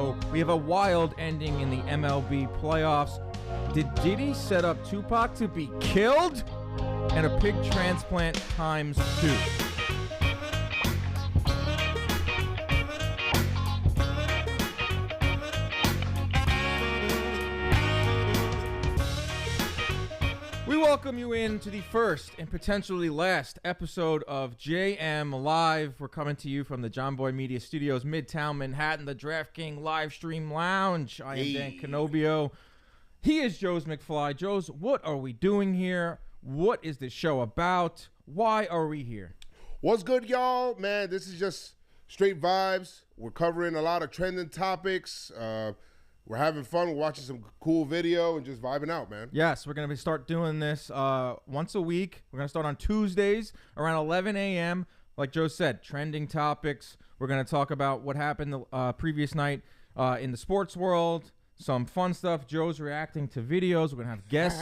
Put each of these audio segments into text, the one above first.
show. We have a wild ending in the MLB playoffs. Did Diddy set up Tupac to be killed? And a pig transplant times 2. We welcome you in to the first and potentially last episode of JM Live. We're coming to you from the Jomboy Media Studios, Midtown Manhattan, the DraftKings live stream lounge. I am Dan Canobbio. He is Joez McFly. Joez, what are we doing here? What is this show about? Why are we here? What's good, y'all? Man, this is just straight vibes. We're covering a lot of trending topics. We're having fun. We're watching some cool video and just vibing out, man. Yes, we're going to start doing this once a week. We're going to start on Tuesdays around 11 a.m. Like Joe said, trending topics. We're going to talk about what happened the previous night in the sports world. Some fun stuff. Joe's reacting to videos. We're going to have guests.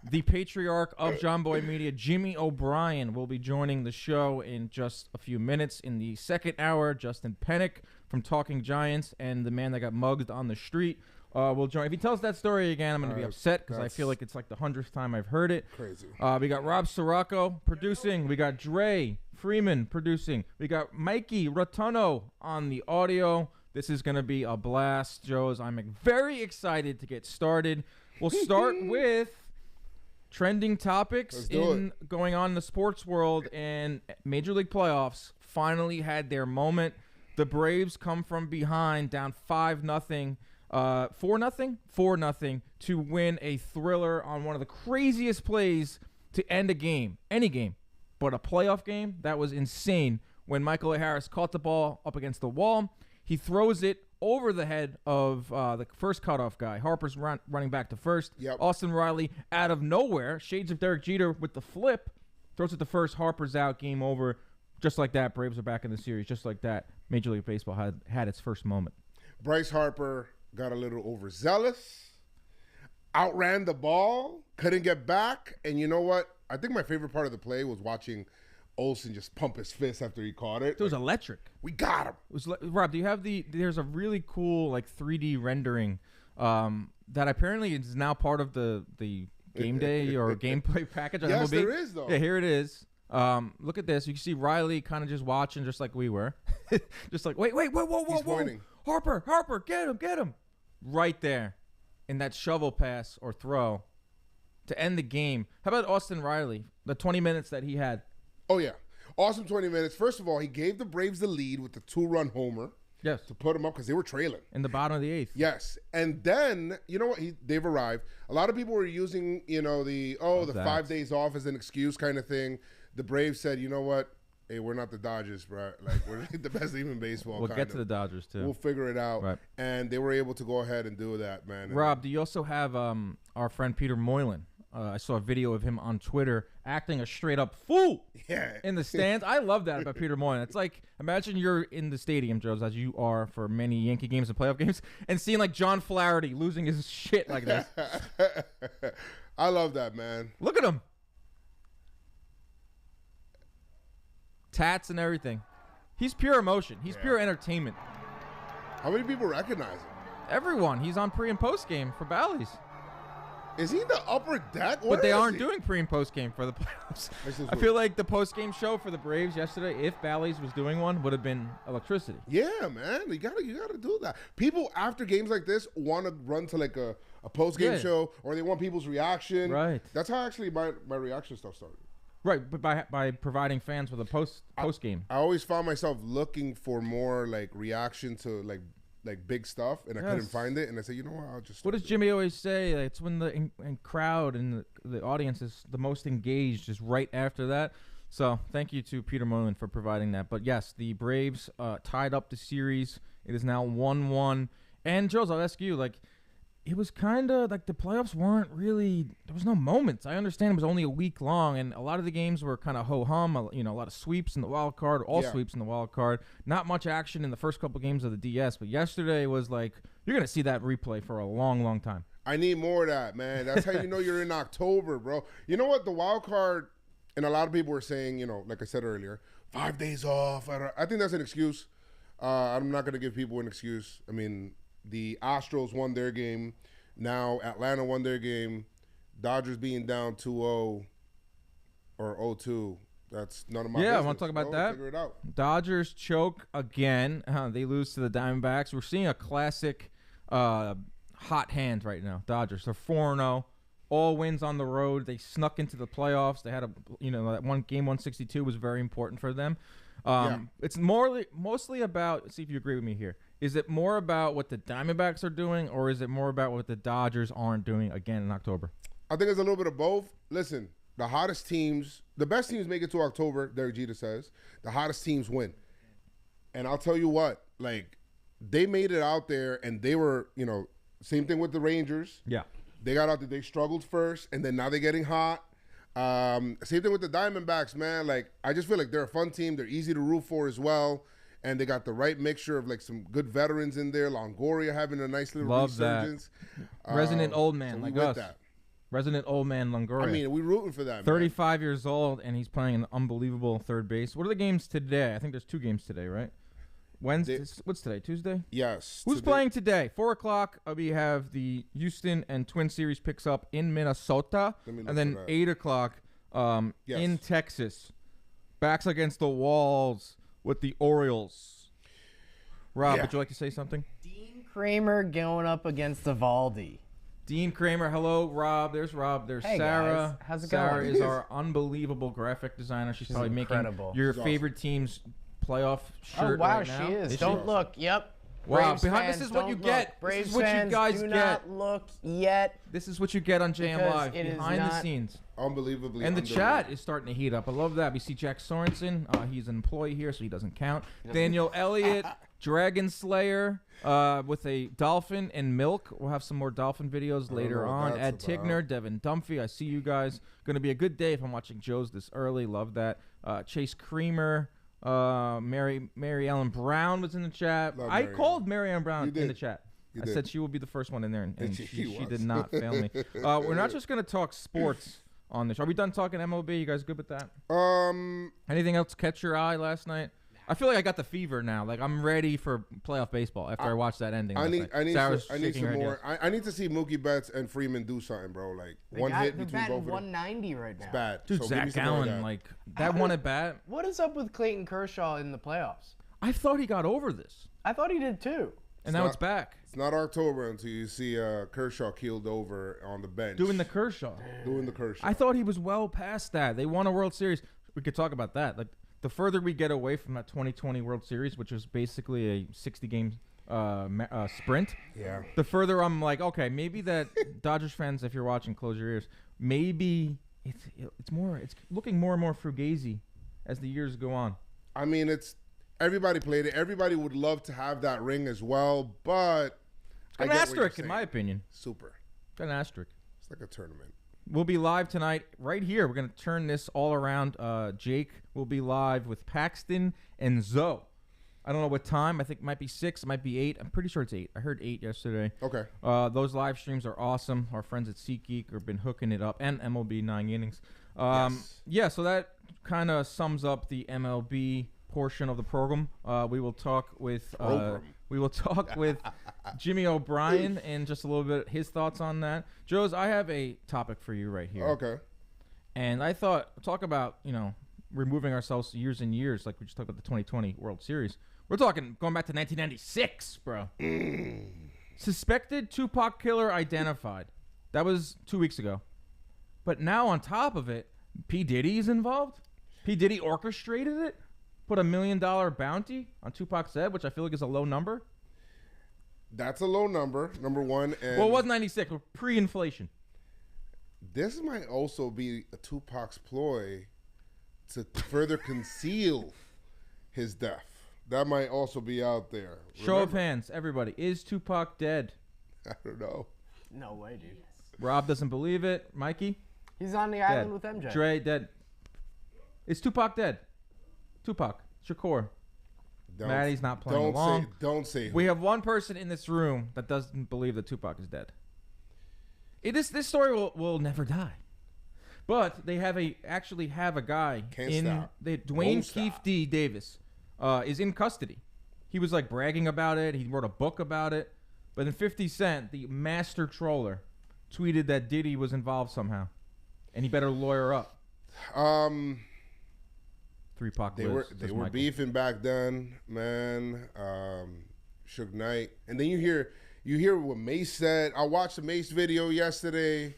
The patriarch of Jomboy Media, Jimmy O'Brien, will be joining the show in just a few minutes. In the second hour, Justin Pennick from Talking Giants and the man that got mugged on the street will join. If he tells that story again, I'm going to be upset because I feel like it's like the 100th time I've heard it. Crazy. We got Rob Scirocco producing. We got Dre Freeman producing. We got Mikey Rotunno on the audio. This is going to be a blast, Joez. I'm very excited to get started. We'll start with trending topics going on in the sports world, and Major League playoffs finally had their moment. The Braves come from behind, down 5-0, 4-0 to win a thriller on one of the craziest plays to end a game, any game, but a playoff game. That was insane when Michael A. Harris caught the ball up against the wall. He throws it over the head of the first cutoff guy. Harper's running back to first. Yep. Austin Riley, out of nowhere, shades of Derek Jeter with the flip, throws it to first. Harper's out. Game over. Just like that, Braves are back in the series. Just like that, Major League Baseball had its first moment. Bryce Harper got a little overzealous, outran the ball, couldn't get back. And you know what? I think my favorite part of the play was watching Olsen just pump his fist after he caught it. It was electric. We got him. It was Rob, do you have there's a really cool like 3D rendering that apparently is now part of the game day or gameplay package on Yes, MLB. there is, though. Yeah, here it is. Look at this. You can see Riley kind of just watching just like we were. Just like, wait, whoa. He's pointing. Harper, get him. Right there in that shovel pass or throw to end the game. How about Austin Riley, the 20 minutes that he had? Oh, yeah. Awesome 20 minutes. First of all, he gave the Braves the lead with the 2-run homer. Yes. To put them up because they were trailing. In the bottom of the 8th. Yes. And then, you know what? They've arrived. A lot of people were using, the 5 days off as an excuse kind of thing. The Braves said, you know what? Hey, we're not the Dodgers, bro. Like, we're the best team in baseball. We'll get to the Dodgers, too. We'll figure it out. Right. And they were able to go ahead and do that, man. Rob, do you also have our friend Peter Moylan? I saw a video of him on Twitter acting a straight-up fool in the stands. I love that about Peter Moylan. It's like, imagine you're in the stadium, Joez, as you are for many Yankee games and playoff games, and seeing like John Flaherty losing his shit like this. I love that, man. Look at him. Tats and everything. He's pure emotion. He's pure entertainment. How many people recognize him? Everyone. He's on pre- and post-game for Bally's. Is he in the upper deck? But they aren't doing pre- and post-game for the playoffs. I feel like the post-game show for the Braves yesterday, if Bally's was doing one, would have been electricity. Yeah, man. You gotta do that. People after games like this want to run to like a post-game show, or they want people's reaction. Right. That's how actually my reaction stuff started. Right, but by providing fans with a post-game. I always found myself looking for more like reaction to like big stuff, and I couldn't find it, and I said, you know what, I'll just. What does Jimmy always say? It's when the crowd and the audience is the most engaged is right after that. So thank you to Peter Moylan for providing that. But yes, the Braves tied up the series. It is now 1-1. And Joez, I'll ask you, like, it was kind of like the playoffs weren't really, there was no moments. I understand it was only a week long, and a lot of the games were kind of ho-hum, a lot of sweeps in the wild card, sweeps in the wild card. Not much action in the first couple games of the DS, but yesterday was like, you're going to see that replay for a long, long time. I need more of that, man. That's how you know you're in October, bro. You know what? The wild card, and a lot of people were saying, like I said earlier, 5 days off. I think that's an excuse. I'm not going to give people an excuse. I mean, The Astros won their game. Now Atlanta won their game. Dodgers being down 2-0 or 0-2. That's none of my business. Yeah, I want to talk about that. Figure it out. Dodgers choke again. They lose to the Diamondbacks. We're seeing a classic hot hand right now. Dodgers. They're 4-0. All wins on the road. They snuck into the playoffs. They had that one game 162 was very important for them. It's mostly about, see if you agree with me here. Is it more about what the Diamondbacks are doing, or is it more about what the Dodgers aren't doing again in October? I think it's a little bit of both. Listen, the hottest teams, the best teams make it to October, Derek Jeter says. The hottest teams win. And I'll tell you what, like, they made it out there, and they were, same thing with the Rangers. Yeah. They got out there, they struggled first, and then now they're getting hot. Same thing with the Diamondbacks, man. Like, I just feel like they're a fun team. They're easy to root for as well. And they got the right mixture of, like, some good veterans in there. Longoria having a nice little resurgence. Resident old man like us. Resident old man Longoria. I mean, we're rooting for that, 35 years old, and he's playing an unbelievable third base. What are the games today? I think there's 2 games today, right? Wednesday. What's today? Tuesday? Yes. Who's playing today? 4 o'clock, we have the Houston and Twin Series picks up in Minnesota. And then 8 o'clock in Texas. Backs against the walls with the Orioles. Rob, would you like to say something? Dean Kramer going up against Evaldi. Dean Kramer, hello, Rob. There's Rob. There's Sarah. Guys. How's it Sarah going? is our unbelievable graphic designer. She's probably incredible. making your favorite team's playoff shirt right now. She is. Don't look. Yep. Wow, Braves fans, this is what you get. Braves this is what fans, you guys do get. not look yet. This is what you get on JM Because Live, it is behind the not- scenes. Unbelievably And the underrated. chat is starting to heat up. I love that. We see Jack Sorensen. He's an employee here, so he doesn't count. Daniel Elliott, Dragon Slayer with a dolphin and milk. We'll have some more dolphin videos later know what on. Ed that's Tigner, about. Devin Dunphy. I see you guys. Going to be a good day if I'm watching Joe's this early. Love that. Chase Creamer. Mary Ellen Brown was in the chat. Love I Mary called Mary Ellen Brown You in the did. chat. You I did. said she will be the first one in there, and she was. did not fail me. We're not just going to talk sports on this. Are we done talking MLB? You guys good with that? Anything else catch your eye last night? I feel like I got the fever now. Like, I'm ready for playoff baseball after I watched that ending. I need Sarah's some shaking her head more. yes. I need to see Mookie Betts and Freeman do something, bro. Like, They one got- hit they're between batting both of them. 190 right now. It's bad. Dude, So give me Zach some more of Allen, that. like, that one at bat. What is up with Clayton Kershaw in the playoffs? I thought he got over this, I thought he did too. and now it's back. It's not October until you see Kershaw keeled over on the bench. Doing the Kershaw. Kershaw. I thought he was well past that. They won a World Series. We could talk about that. Like, the further we get away from that 2020 World Series, which was basically a 60-game sprint, Yeah. the further I'm like, okay, maybe that Dodgers fans, if you're watching, close your ears. Maybe it's looking more and more fugazi as the years go on. I mean, everybody played it. Everybody would love to have that ring as well, but It's got an asterisk, in my opinion. Super. Got an asterisk. It's like a tournament. We'll be live tonight right here. We're going to turn this all around. Jake will be live with Paxton and Zoe. I don't know what time. I think it might be 6. It might be 8. I'm pretty sure it's 8. I heard 8 yesterday. Okay. Those live streams are awesome. Our friends at SeatGeek have been hooking it up, and MLB 9 innings. Yes. Yeah, so that kind of sums up the MLB portion of the program. We will talk with Jimmy O'Brien and just a little bit his thoughts on that. Joez, I have a topic for you right here. Okay. And I thought, talk about, removing ourselves years and years, like we just talked about the 2020 World Series. We're talking going back to 1996, bro. Suspected Tupac killer identified. That was 2 weeks ago. But now on top of it, P. Diddy is involved. P. Diddy orchestrated it. Put $1 million bounty on Tupac's head, which I feel like is a low number. That's a low number, number one. And Well, it was 96, but pre-inflation. this might also be a Tupac's ploy to further conceal his death. That might also be out there. Show of hands, everybody. Is Tupac dead? I don't know. No way, dude. Rob doesn't believe it. Mikey? He's on the Dead. island with MJ. Dre, dead. Is Tupac dead? Tupac. Shakur. Don't- Maddie's not playing along. Don't say. We have one person in this room that doesn't believe that Tupac is dead. This story will never die. But they actually have a guy Can't in stop. Dwayne Won't Keefe stop. D. Davis is in custody. He was like bragging about it. He wrote a book about it. But then 50 Cent, the master troller, tweeted that Diddy was involved somehow, and he better lawyer up. 3 Pac They were beefing back then, man. Suge Knight, and then you hear what Mace said. I watched the Mace video yesterday,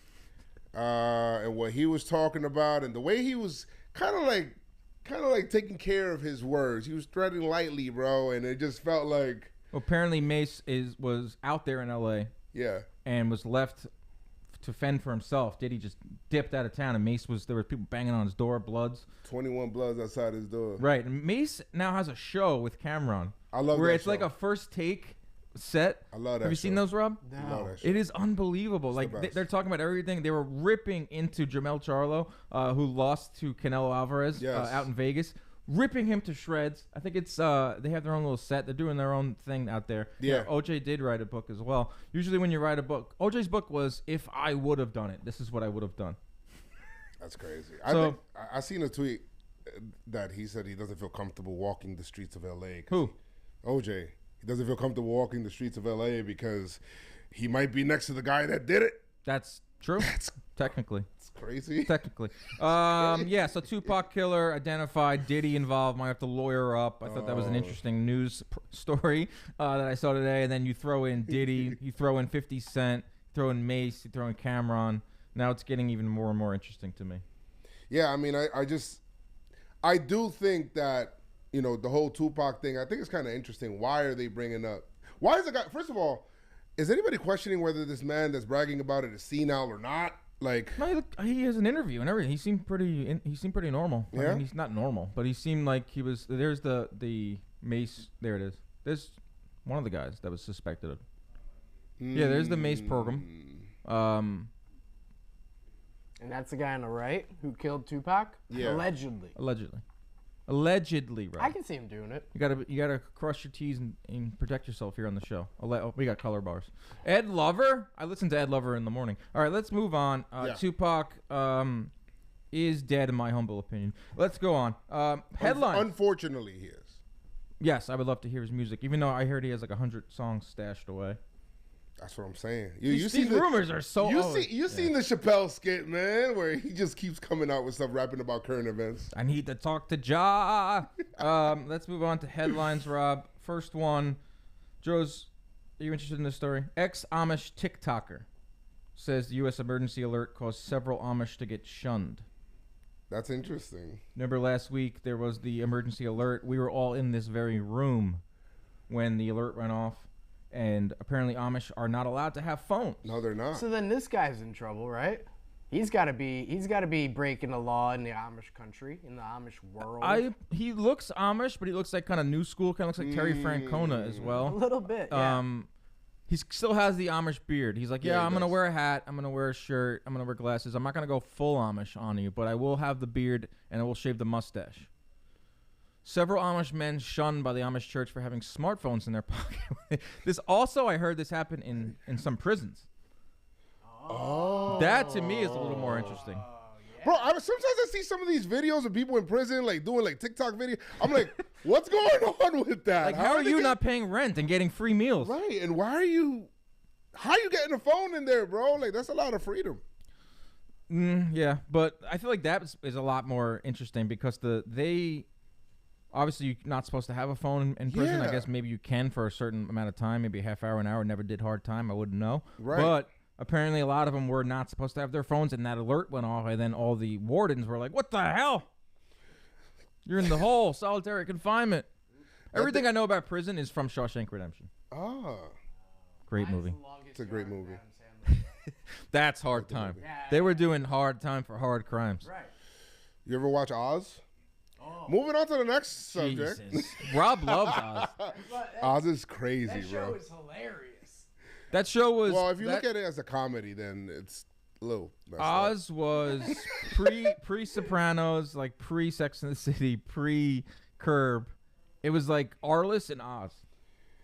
and what he was talking about, and the way he was kind of like taking care of his words. He was treading lightly, bro, and it just felt like. Well, apparently Mace was out there in L.A. Yeah, and was left to fend for himself. Diddy just dipped out of town, and there were people banging on his door, Bloods. 21 Bloods outside his door. Right, and Mace now has a show with Cameron. I love where that it's show. like a first take set. I love that. Have you seen those, Rob? No. I love that show. It is unbelievable. It's Like they're talking about everything. They were ripping into Jamel Charlo, who lost to Canelo Alvarez out in Vegas, ripping him to shreds. I think it's they have their own little set. They're doing their own thing out there. Yeah. OJ did write a book as well. Usually when you write a book, OJ's book was "If I Would Have Done It, This Is What I Would Have Done." That's crazy. So, I seen a tweet that he said he doesn't feel comfortable walking the streets of L.A. Who? OJ. He doesn't feel comfortable walking the streets of L.A. because he might be next to the guy that did it. That's true. Technically. It's crazy. Technically. Yeah, so Tupac killer identified, Diddy involved, might have to lawyer up. I thought that was an interesting news story that I saw today. And then you throw in Diddy, you throw in 50 Cent, you throw in Mace, you throw in Cameron. Now it's getting even more and more interesting to me. Yeah, I mean, I do think that, you know, the whole Tupac thing, I think it's kind of interesting. Why are they bringing up? Why is the guy? First of all, is anybody questioning whether this man that's bragging about it is senile or not? Like, No, he has an interview and everything. He seemed pretty normal. I Yeah? mean, he's not normal, but he seemed like he was. There's the Mace. There it is. There's one of the guys that was suspected of. Yeah, there's the Mace program. And that's the guy on the right who killed Tupac? Yeah. Allegedly. Allegedly, right? I can see him doing it. You gotta cross your T's and protect yourself here on the show. We got color bars. Ed Lover. I listened to Ed Lover in the morning. All right, let's move on. Tupac is dead in my humble opinion. Let's go on. Headline. Unfortunately, he is. Yes, I would love to hear his music, even though I heard he has like 100 songs stashed away. That's what I'm saying. These rumors are so. You seen the Chappelle skit, man, where he just keeps coming out with stuff, rapping about current events. I need to talk to Ja. Let's move on to headlines, Rob. First one, Joez, are you interested in this story? Ex-Amish TikToker says the U.S. emergency alert caused several Amish to get shunned. That's interesting. Remember last week there was the emergency alert. We were all in this very room when the alert went off. And apparently Amish are not allowed to have phones. No, they're not. So then this guy's in trouble, right? He's got to be breaking the law in the Amish country, in the Amish world. He looks Amish, but he looks like kind of new school, kind of looks like Terry Francona as A well. little bit. Yeah. He still has the Amish beard. He's like, Yeah, I'm he going to does. wear a hat. I'm going to wear a shirt. I'm going to wear glasses. I'm not going to go full Amish on you, but I will have the beard and I will shave the mustache. Several Amish men shunned by the Amish church for having smartphones in their pocket. I heard this happen in some prisons. Oh. That to me is a little more interesting. Bro, sometimes I see some of these videos of people in prison, like doing like TikTok videos. I'm like, what's going on with that? Like, how are you not paying rent and getting free meals? Right, and how are you getting a phone in there, bro? Like, that's a lot of freedom. Yeah, but I feel like that is a lot more interesting because obviously you're not supposed to have a phone in prison. Yeah. I guess maybe you can for a certain amount of time, maybe a half hour, an hour. Never did hard time. I wouldn't know. Right. But apparently a lot of them were not supposed to have their phones, and that alert went off, and then all the wardens were like, what the hell? You're in the hole, solitary confinement. Everything I know about prison is from Shawshank Redemption. Ah, Great movie. it's a great movie. That's hard time. They were doing hard time for hard crimes. Right. You ever watch Oz? Moving on to the next subject. Jesus. Rob loves Oz. Oz is crazy, That bro. show is hilarious. That show was. Well, if you look at it as a comedy, then it's a little messed up. Oz was pre Sopranos, like pre Sex and the City, pre Curb. It was like Arliss and Oz.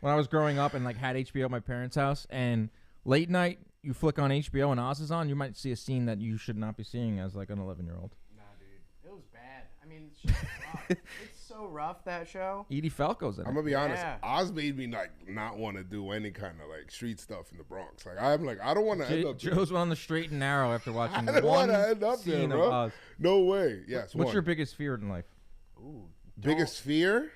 When I was growing up and like had HBO at my parents' house, and late night you flick on HBO and Oz is on, you might see a scene that you should not be seeing as like an 11-year-old. Nah, dude, it was bad. I mean, it's so rough, that show. Edie Falco's in it. I'm gonna be honest. Yeah. Oz made me like not want to do any kind of like street stuff in the Bronx. Like I don't want to end up. Joe's went on the straight and narrow after watching I don't one want to end up there, scene of bro. Oz. No way. Yes. What's your biggest fear in life? Ooh, biggest fear?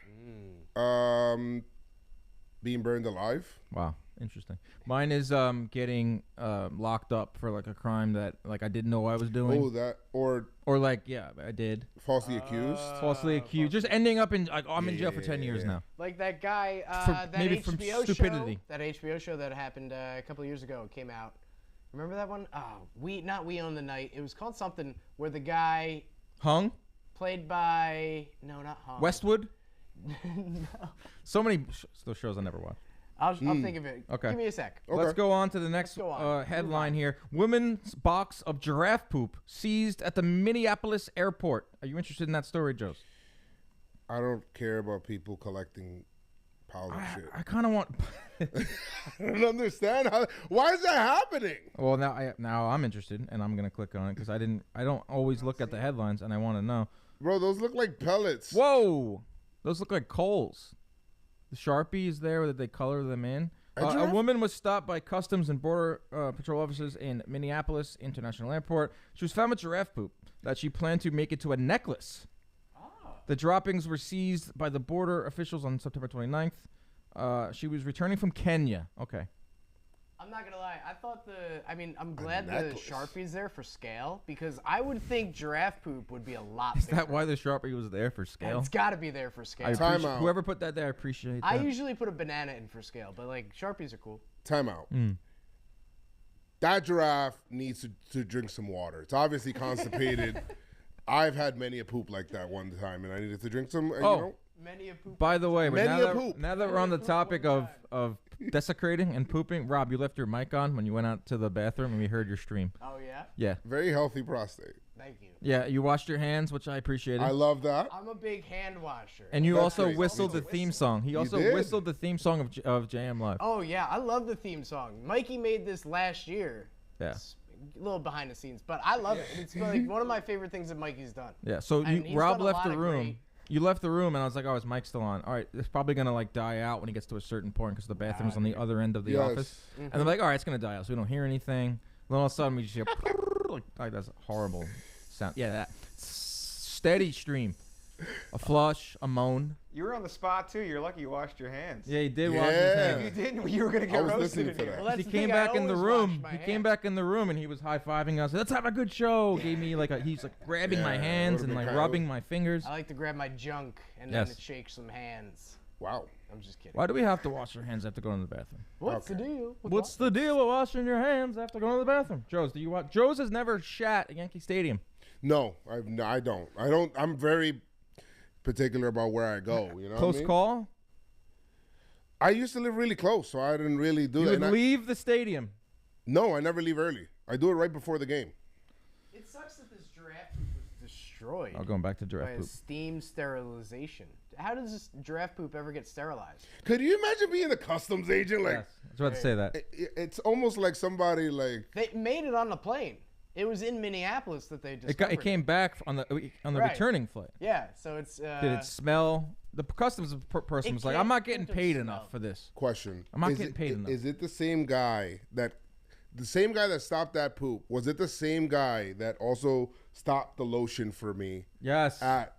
Being burned alive. Wow, interesting. Mine is getting locked up for like a crime that like I didn't know I was doing. Oh, that or like yeah, I did. falsely accused. Falsely accused. Just ending up in like I'm in jail for 10 years now. like that guy, For- that maybe from HBO stupidity. show, that HBO show that happened a couple of years ago came out. Remember that one? Oh, We Own the Night. It was called something where the guy Hung? played by not Hung. Westwood? No. So many those shows I never watched. I'll think of it. Okay. Give me a sec. Okay. Let's go on to the next go on. headline here. Women's box of giraffe poop seized at the Minneapolis airport. Are you interested in that story, Joe? I don't care about people collecting piles of shit. I kind of want. I don't understand why is that happening? Well, now I'm interested, and I'm gonna click on it because I don't always look at the headlines, and I want to know. Bro, those look like pellets. Whoa, those look like coals. The Sharpie is there that they color them in. A woman was stopped by Customs and Border Patrol officers in Minneapolis International Airport. She was found with giraffe poop that she planned to make into a necklace. The droppings were seized by the border officials on September 29th. She was returning from Kenya. Okay. I'm not gonna lie. I'm glad the necklace. Sharpie's there for scale because I would think giraffe poop would be a lot Is bigger. that why the Sharpie was there for scale? It's got to be there for scale. Time out. Whoever put that there, I appreciate that. I usually put a banana in for scale, but like Sharpies are cool. Time out. That giraffe needs to drink some water. It's obviously constipated. I've had many a poop like that one time, and I needed to drink some. You know, Many a poop. By the way, Many a poop. now that we're on the topic of desecrating and pooping, Rob, you left your mic on when you went out to the bathroom and we heard your stream. Oh yeah. Yeah. very healthy prostate. Thank you. Yeah, you washed your hands, which I appreciated. I love that. I'm a big hand washer. And you That's also great. whistled the You theme song. He also did? whistled the theme song of JM Live. Oh yeah, I love the theme song. Mikey made this last year. Yeah. It's a little behind the scenes, but I love it. It's like one of my favorite things that Mikey's done. Yeah. So And he's Rob done a left lot the of room. great- You left the room, and I was like, "Oh, is Mike still on? All right, it's probably gonna like die out when he gets to a certain point because the bathroom's on the other end of the Yes. office." And they're like, "All right, it's gonna die out, so we don't hear anything." Then all of a sudden, we just hear like that's a horrible sound. Yeah, that steady stream, a flush, a moan. You were on the spot too. You're lucky you washed your hands. Yeah, he did wash his Yeah. hands. If you didn't, you were gonna I get was roasted listening in for here. that. Well, that's He the came thing, I back in the always room. wash my He came hands. back in the room and he was high fiving us. Let's have a good show. Gave me like he's like grabbing my Yeah, hands would've and been like kinda- rubbing my fingers. I like to grab my junk and Yes. then shake some hands. Wow. I'm just kidding. Why do we have to wash our hands after going to the bathroom? What's the deal? with What's the deal with washing your hands after going to the bathroom? Joe's, do you watch? Joe's has never shat at Yankee Stadium. No, I don't. I'm very particular about where I go. You know, Close what I mean? call. I used to live really close, so I didn't really do You that. would And leave the stadium. no, I never leave early. I do it right before the game. It sucks that this giraffe poop was destroyed Oh, going back to by giraffe a poop. steam sterilization. How does this giraffe poop ever get sterilized? Could you imagine being a customs agent? Like, Yes, I was about to say that. it's almost like somebody like. They made it on the plane. It was in Minneapolis that they discovered It came back on the Right. returning flight. Yeah, so it's. Did it smell? The customs person It was like, can't "I'm not getting think of paid smell. enough for this." Question. I'm not Is getting it- paid enough. Is it the same guy that stopped that poop? Was it the same guy that also stopped the lotion for me Yes. at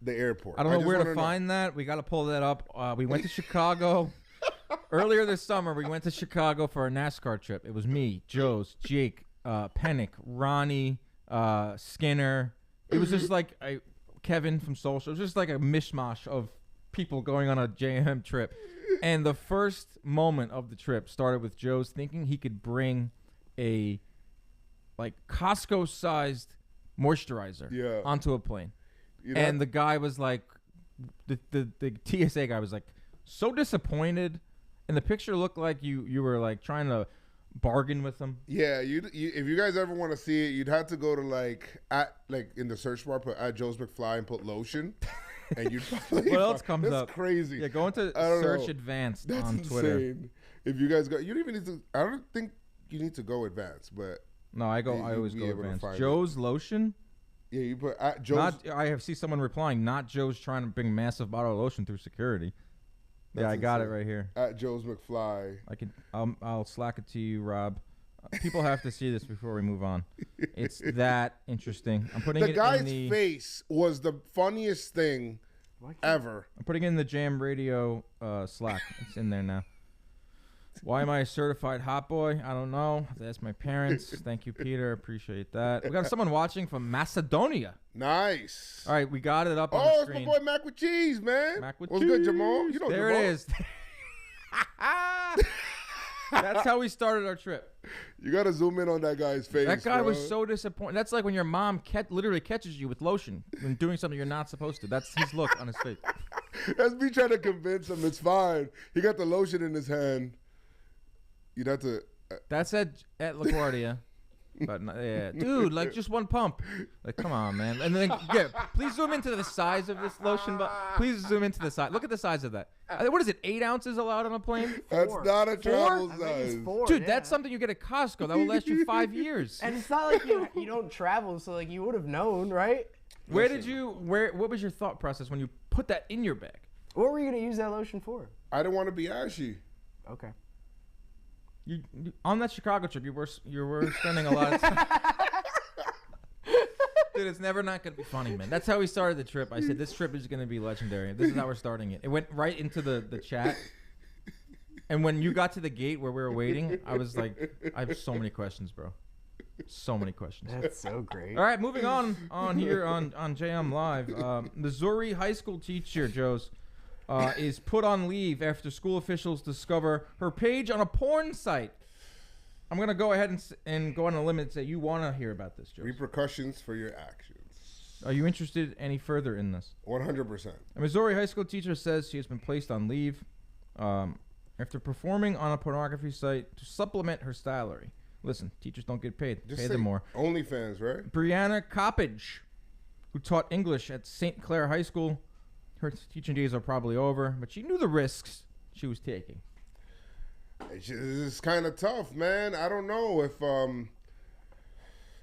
the airport? I don't know just where to wanna know. find that. We got to pull that up. We went to Chicago earlier this summer. We went to Chicago for a NASCAR trip. It was me, Joe's, Jake, Pennick, Ronnie, Skinner. It was just like Kevin from Social. It was just like a mishmash of people going on a JM trip. And the first moment of the trip started with Joe's thinking he could bring a like Costco-sized moisturizer Yeah. onto a plane. You know? And the guy was like, the TSA guy was like, so disappointed, and the picture looked like you were like trying to bargain with him. Yeah, you if you guys ever want to see it, you'd have to go to like in the search bar, put at Joe's McFly and put lotion, and you'd probably What else comes that's up? crazy. Yeah, go into I don't search know. advanced That's on insane. Twitter. If you guys go, you don't even need to. I don't think you need to go advanced, but No, I you'd always be go able to advanced. find it. Joe's lotion. Yeah, you put at Joe's. I see someone replying, not Joe's trying to bring massive bottle of lotion through security. Yeah, I got it right here. At Joe's McFly. I'll slack it to you, Rob. People have to see this before we move on. It's that interesting. I'm putting the it guy's in the face was the funniest thing ever. I'm putting it in the Jam Radio Slack. It's in there now. Why am I a certified hot boy? I don't know. That's my parents. Thank you, Peter. Appreciate that. We got someone watching from Macedonia. Nice. All right, we got it up on the screen. Oh, it's my boy Mac with cheese, man. Mac with What's cheese. good, Jamal? You know there Jamal. it is. That's how we started our trip. You got to zoom in on that guy's face. That guy bro. was so disappointed. That's like when your mom literally catches you with lotion when doing something you're not supposed to. That's his look on his face. That's me trying to convince him it's fine. He got the lotion in his hand. You'd have to. That's at LaGuardia. But yeah, dude, like just one pump. Like, come on, man. And then please zoom into the size of this lotion. But please zoom into the size. Look at the size of that. What is it? 8 ounces allowed on a plane? That's not a travel I think size. it's 4, Dude, yeah. that's something you get at Costco. That will last you 5 years. And it's not like you don't travel, so like you would have known, right? What was your thought process when you put that in your bag? What were you gonna use that lotion for? I didn't want to be ashy. Okay. You on that Chicago trip, you were spending a lot of time. Dude, it's never not gonna be funny, man. That's how we started the trip. I said this trip is gonna be legendary. This is how we're starting it. It went right into the chat. And when you got to the gate where we were waiting, I was like, I have so many questions, bro. So many questions. That's so great. All right, moving on here on JM Live. Missouri high school teacher, Joez, is put on leave after school officials discover her page on a porn site. I'm going to go ahead and go on a limb and say you want to hear about this, Joez. Repercussions for your actions. Are you interested any further in this? 100%. A Missouri high school teacher says she has been placed on leave after performing on a pornography site to supplement her salary. Listen, teachers don't get paid. Just Pay say them more. OnlyFans, right? Brianna Coppage, who taught English at St. Clair High School. Her teaching days are probably over, but she knew the risks she was taking. It's kind of tough, man. I don't know if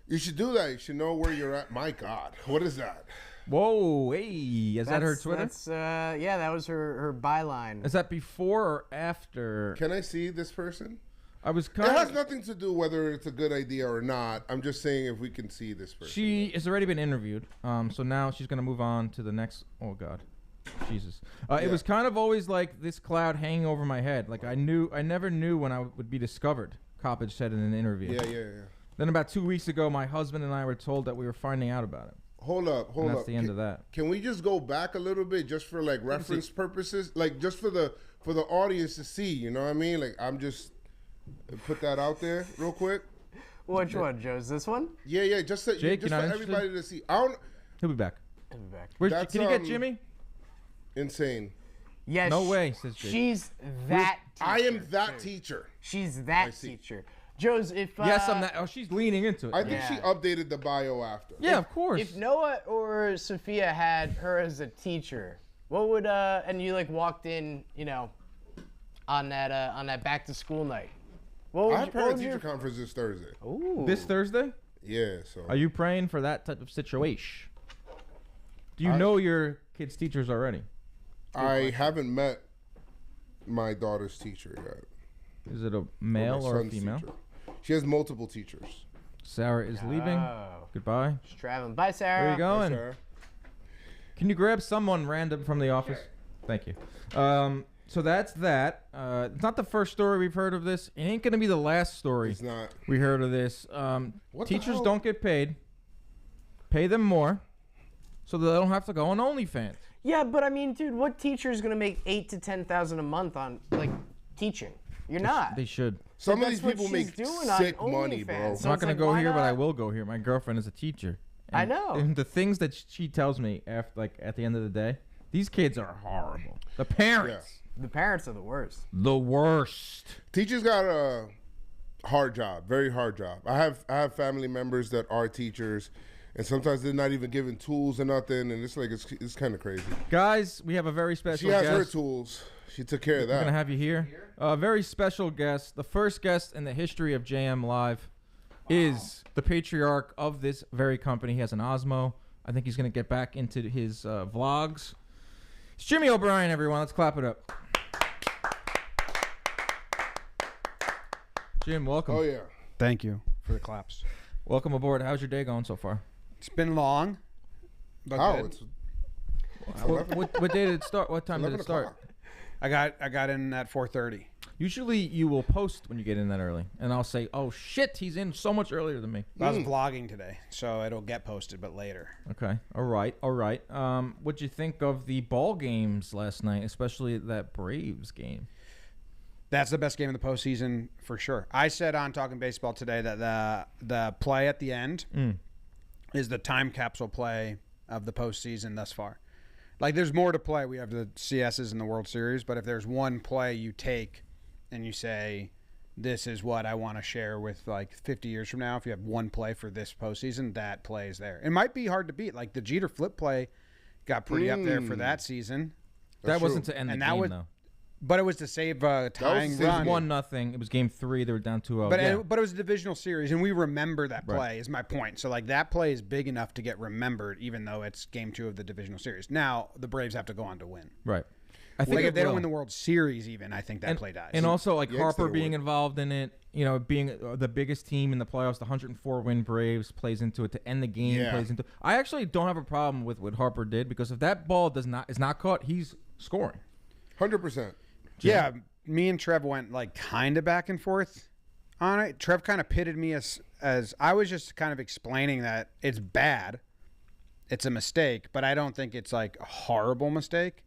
you should do that. You should know where you're at. My God, what is that? Whoa, hey, is that her Twitter? Yeah, that was her byline. Is that before or after? Can I see this person? I was It kind has of. nothing to do whether it's a good idea or not. I'm just saying if we can see this person. She has already been interviewed, so now she's gonna move on to the next. Oh God, Jesus! It was kind of always like this cloud hanging over my head. Like I never knew when I would be discovered. Coppage said in an interview. Yeah. Then about 2 weeks ago, my husband and I were told that we were finding out about it. Hold up. That's the end of that. Can we just go back a little bit just for like reference purposes? Like just for the audience to see, you know what I mean? Like I'm just put that out there real quick. Which one, Joez? This one? Yeah, just so, Jake, just you're for not everybody to see. I don't He'll be back. I'll be back. That's, Can you get Jimmy? insane. Yes. No way, says Jake. She's that teacher. I am that teacher. She's that see. teacher. Joez, if Yes, I'm that. Oh, she's leaning into it. I think Yeah. she updated the bio after. Yeah, of course. If Noah or Sophia had her as a teacher, what would and you like walked in, you know, on that back to school night? What would I have what parent would teacher your- conference this Thursday. Ooh. This Thursday? Yeah, so Are you praying for that type of situation? Do you know your kids' teachers already? I haven't met my daughter's teacher yet. Is it a Or male my or a son's female? teacher. She has multiple teachers. Sarah is leaving. Oh. Goodbye. She's traveling. Bye, Sarah. Where are you going? Sarah. Can you grab someone random from the office? Thank you. So that's that. It's not the first story we've heard of this. It ain't going to be the last story It's not. we heard of this. What the Teachers hell? don't get paid. Pay them more so that they don't have to go on OnlyFans. Yeah, but I mean, dude, what teacher is gonna make $8,000 to $10,000 a month on like teaching? You're not. They should. Some of That's these what people she's make doing on sick money, OnlyFans. bro. So I'm not it's going to like, go why here, but I not? will go here. My girlfriend is a teacher. I know. And the things that she tells me after, like at the end of the day, these kids are horrible. The parents, The parents are the worst. the worst. Teachers got a hard job, very hard job. I have family members that are teachers, and sometimes they're not even given tools or nothing, and it's like it's kind of crazy. Guys, we have a very special She has guest. her tools. She took care of We're that. gonna have you here. A very special guest, the first guest in the history of JM Live. is the patriarch of this very company. He has an Osmo. I think he's going to get back into his vlogs. It's Jimmy O'Brien, everyone. Let's clap it up. Jim, welcome. Oh, yeah. Thank you for the claps. Welcome aboard. How's your day going so far? It's been long. But How? good. What day did it start? What time did it start? I got in at 4:30. Usually you will post when you get in that early, and I'll say, "Oh shit, he's in so much earlier than me." I was vlogging today, so it'll get posted, but later. Okay, all right. What'd you think of the ball games last night, especially that Braves game? That's the best game of the postseason for sure. I said on Talking Baseball today that the play at the end is the time capsule play of the postseason thus far. Like, there's more to play. We have the CSs in the World Series, but if there's one play you take and you say, this is what I want to share with, like, 50 years from now, if you have one play for this postseason, that play is there. It might be hard to beat. Like, the Jeter flip play got pretty up there for that season. That wasn't to end the game, though. But it was to save a tying run. It was 1-0. It was game 3. They were down 2-0. But it was a divisional series, and we remember that play, is my point. So, like, that play is big enough to get remembered, even though it's game 2 of the divisional series. Now, the Braves have to go on to win. Right. I think like, if they don't win the World Series even, I think that play dies. And also, like, Harper being involved in it, you know, being the biggest team in the playoffs, the 104-win Braves plays into it to end the game. Plays into. I actually don't have a problem with what Harper did, because if that ball is not caught, he's scoring. 100%. Yeah, me and Trev went, like, kind of back and forth on it. Trev kind of pitted me as I was just kind of explaining that it's bad. It's a mistake, but I don't think it's, like, a horrible mistake.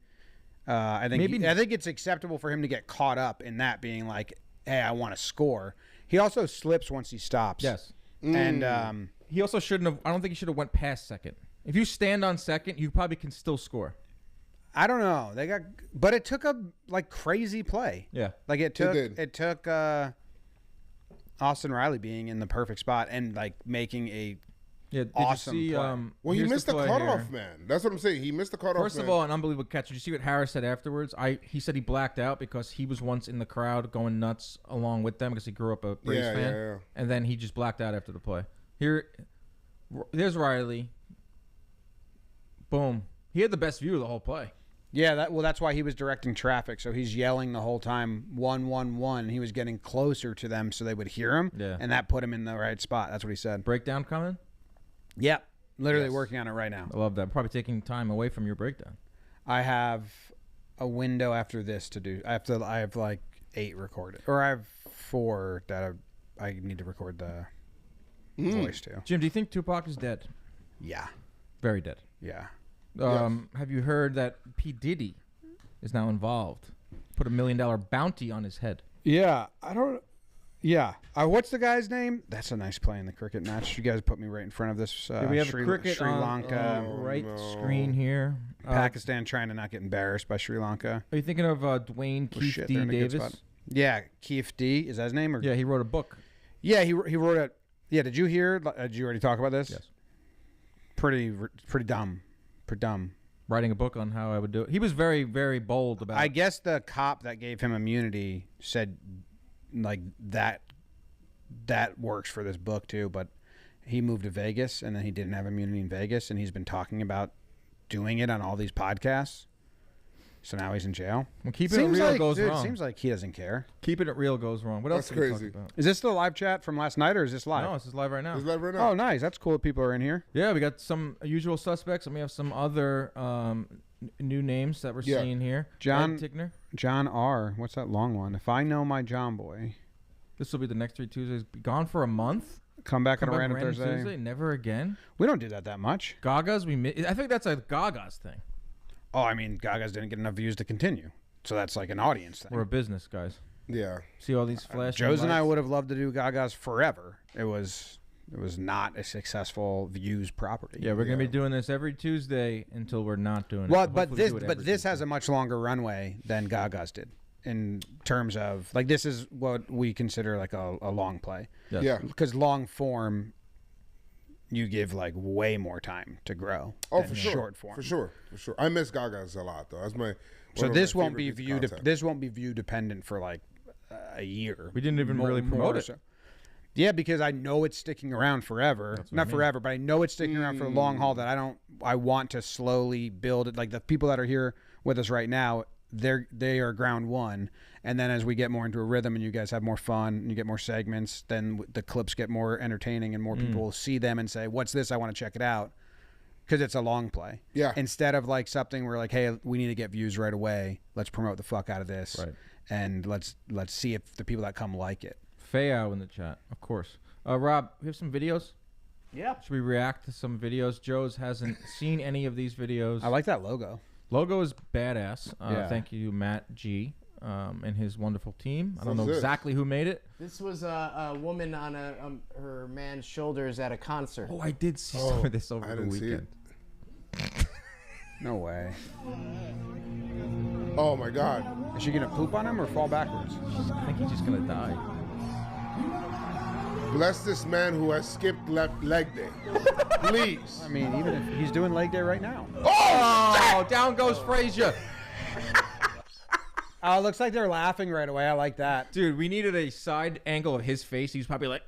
I think it's acceptable for him to get caught up in that being like, hey, I want to score. He also slips once he stops. Yes. And he also shouldn't have. I don't think he should have went past second. If you stand on second, you probably can still score. I don't know. But it took a, like, crazy play. Yeah. Like, it took Austin Riley being in the perfect spot and, like, making a awesome you see, play. Well, he missed the cutoff, man. That's what I'm saying. He missed the cutoff. First of all, an unbelievable catch. Did you see what Harris said afterwards? He said he blacked out because he was once in the crowd going nuts along with them because he grew up a Braves fan. Yeah. And then he just blacked out after the play. There's Riley. Boom. He had the best view of the whole play. Yeah, that's why he was directing traffic. So he's yelling the whole time, 1-1-1. He was getting closer to them so they would hear him. Yeah. And that put him in the right spot. That's what he said. Breakdown coming? Yep. Literally working on it right now. I love that. Probably taking time away from your breakdown. I have a window after this to do. I have like 8 recorded. Or I have 4 that I need to record the voice to. Jim, do you think Tupac is dead? Yeah. Very dead. Yeah. Have you heard that P. Diddy is now involved? Put $1 million bounty on his head. Yeah. Yeah. What's the guy's name? That's a nice play in the cricket match. You guys put me right in front of this. We have Sri cricket Sri Lanka. screen here. Pakistan trying to not get embarrassed by Sri Lanka. Are you thinking of Dwayne Keith D. Davis? Yeah, Keith D. Is that his name? Or? Yeah, he wrote a book. Yeah, he wrote it. Yeah, did you hear? Did you already talk about this? Yes. Pretty dumb. Pretty dumb. Writing a book on how I would do it. He was very, very bold about it. I guess the cop that gave him immunity said, like, that works for this book too, but he moved to Vegas and then he didn't have immunity in Vegas and he's been talking about doing it on all these podcasts. So now he's in jail. Well, keeping it real goes wrong. It seems like he doesn't care. Keeping it real goes wrong. What else That's are we crazy. talking about? Is this the live chat from last night or is this live? No, this is live right now. He's live right now. Oh, nice. That's cool that people are in here. Yeah, we got some usual suspects, and we have some other new names that we're seeing here. John Tickner. John R. What's that long one? If I know my Jomboy. This will be the next 3 Tuesdays. Be gone for a month. Come back on a back random Thursday. Never again. We don't do that much. Gagas. I think that's a Gagas thing. Oh, I mean, Gaga's didn't get enough views to continue. So that's like an audience thing. We're a business, guys. Yeah. See all these flashing Joez and I lights? would have loved to do Gaga's forever. It was not a successful views property. Yeah, we're gonna be doing this every Tuesday until we're not doing Well, it. but Hopefully this has a much longer runway than Gaga's did in terms of, like, this is what we consider like a long play. Yes. Yeah. Because long form, you give like way more time to grow. Oh, than for sure. short form. For sure. I miss Gaga's a lot though. That's my. So this won't be viewed. view dependent for like a year. We didn't even really promote it. So. Yeah, because I know it's sticking around forever. Not forever, but I know it's sticking around for a long haul that I want to slowly build it. Like the people that are here with us right now, they are ground one. And then as we get more into a rhythm and you guys have more fun and you get more segments, then the clips get more entertaining and more people will see them and say, what's this? I want to check it out. Because it's a long play. Yeah. Instead of like something where like, hey, we need to get views right away. Let's promote the fuck out of this. Right. And let's see if the people that come like it. Fayao in the chat, of course. Rob, we have some videos. Yeah. Should we react to some videos? Joez hasn't seen any of these videos. I like that logo. Logo is badass. Thank you, Matt G, and his wonderful team. I don't know exactly who made it. This was a woman on her man's shoulders at a concert. Oh, I did see some of this over the weekend. No way. Oh my God. Is she gonna poop on him or fall backwards? I think he's just gonna die. Bless this man who has skipped leg day. Please. I mean, even if he's doing leg day right now. Oh, down goes Frazier. Oh, it looks like they're laughing right away. I like that. Dude, we needed a side angle of his face. He was probably like,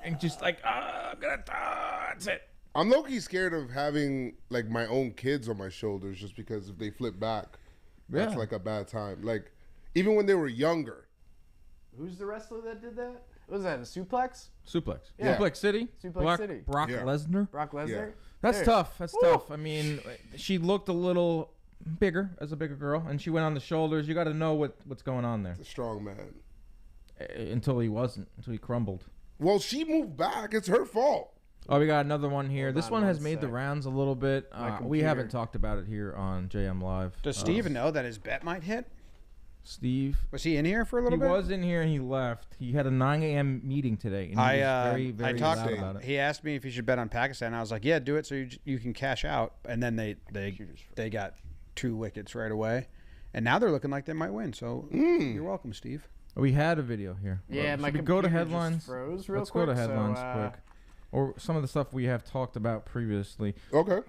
and just like, I'm gonna die. That's it. I'm low-key scared of having like my own kids on my shoulders just because if they flip back, that's like a bad time. Like, even when they were younger. Who's the wrestler that did that? What was that, a suplex? Suplex. Yeah. Suplex City. Suplex City. Brock Lesnar. Brock Lesnar. Yeah. That's tough. That's tough. I mean, she looked a little bigger as a bigger girl, and she went on the shoulders. You got to know what's going on there. It's a strong man. Until he wasn't. Until he crumbled. Well, she moved back. It's her fault. Oh, we got another one here. This one has made the rounds a little bit. We haven't talked about it here on JM Live. Does Steve know that his bet might hit? Steve. Was he in here for a little bit? He was in here and he left. He had a 9 a.m. meeting today. And he was very, very loud about it. He asked me if he should bet on Pakistan. I was like, yeah, do it so you can cash out. And then they got 2 wickets right away. And now they're looking like they might win. So you're welcome, Steve. We had a video here. Yeah, my computer go to headlines. just froze real Let's quick. go to headlines quick. Or some of the stuff we have talked about previously. Okay.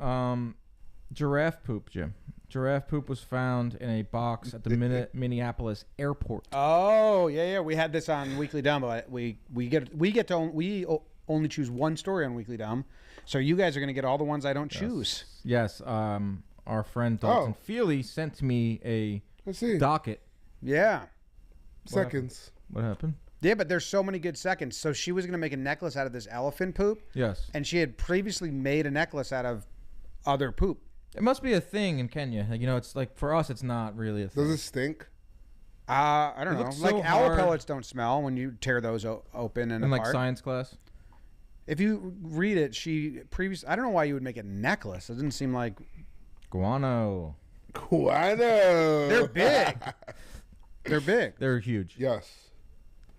Giraffe poop, Jim. Giraffe poop was found in a box at the Minneapolis airport. Oh, yeah. We had this on Weekly Dumb, but we only choose one story on Weekly Dumb. So you guys are going to get all the ones I don't choose. Yes. Our friend Dalton Feely sent me a docket. Yeah. Seconds. What happened? Yeah, but there's so many good seconds. So she was going to make a necklace out of this elephant poop. Yes. And she had previously made a necklace out of other poop. It must be a thing in Kenya. Like, it's like for us, it's not really a thing. Does it stink? I don't know. Like owl pellets don't smell when you tear those open and apart. Like science class. If you read it, I don't know why you would make a necklace. It didn't seem like guano. They're big. They're big. They're huge. Yes.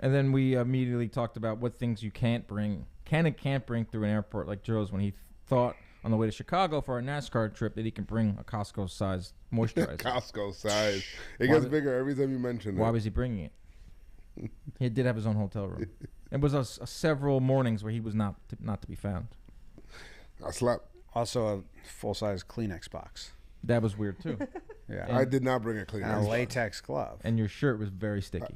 And then we immediately talked about what things you can't bring, can and can't bring through an airport, like Joe's when he thought on the way to Chicago for a NASCAR trip that he can bring a Costco-sized moisturizer. Costco size. It gets bigger every time you mention it. Why was he bringing it? He did have his own hotel room. It was several mornings where he was not to be found. I slept. Also a full-size Kleenex box. That was weird too. Yeah, I did not bring a Kleenex. And a latex glove. And your shirt was very sticky.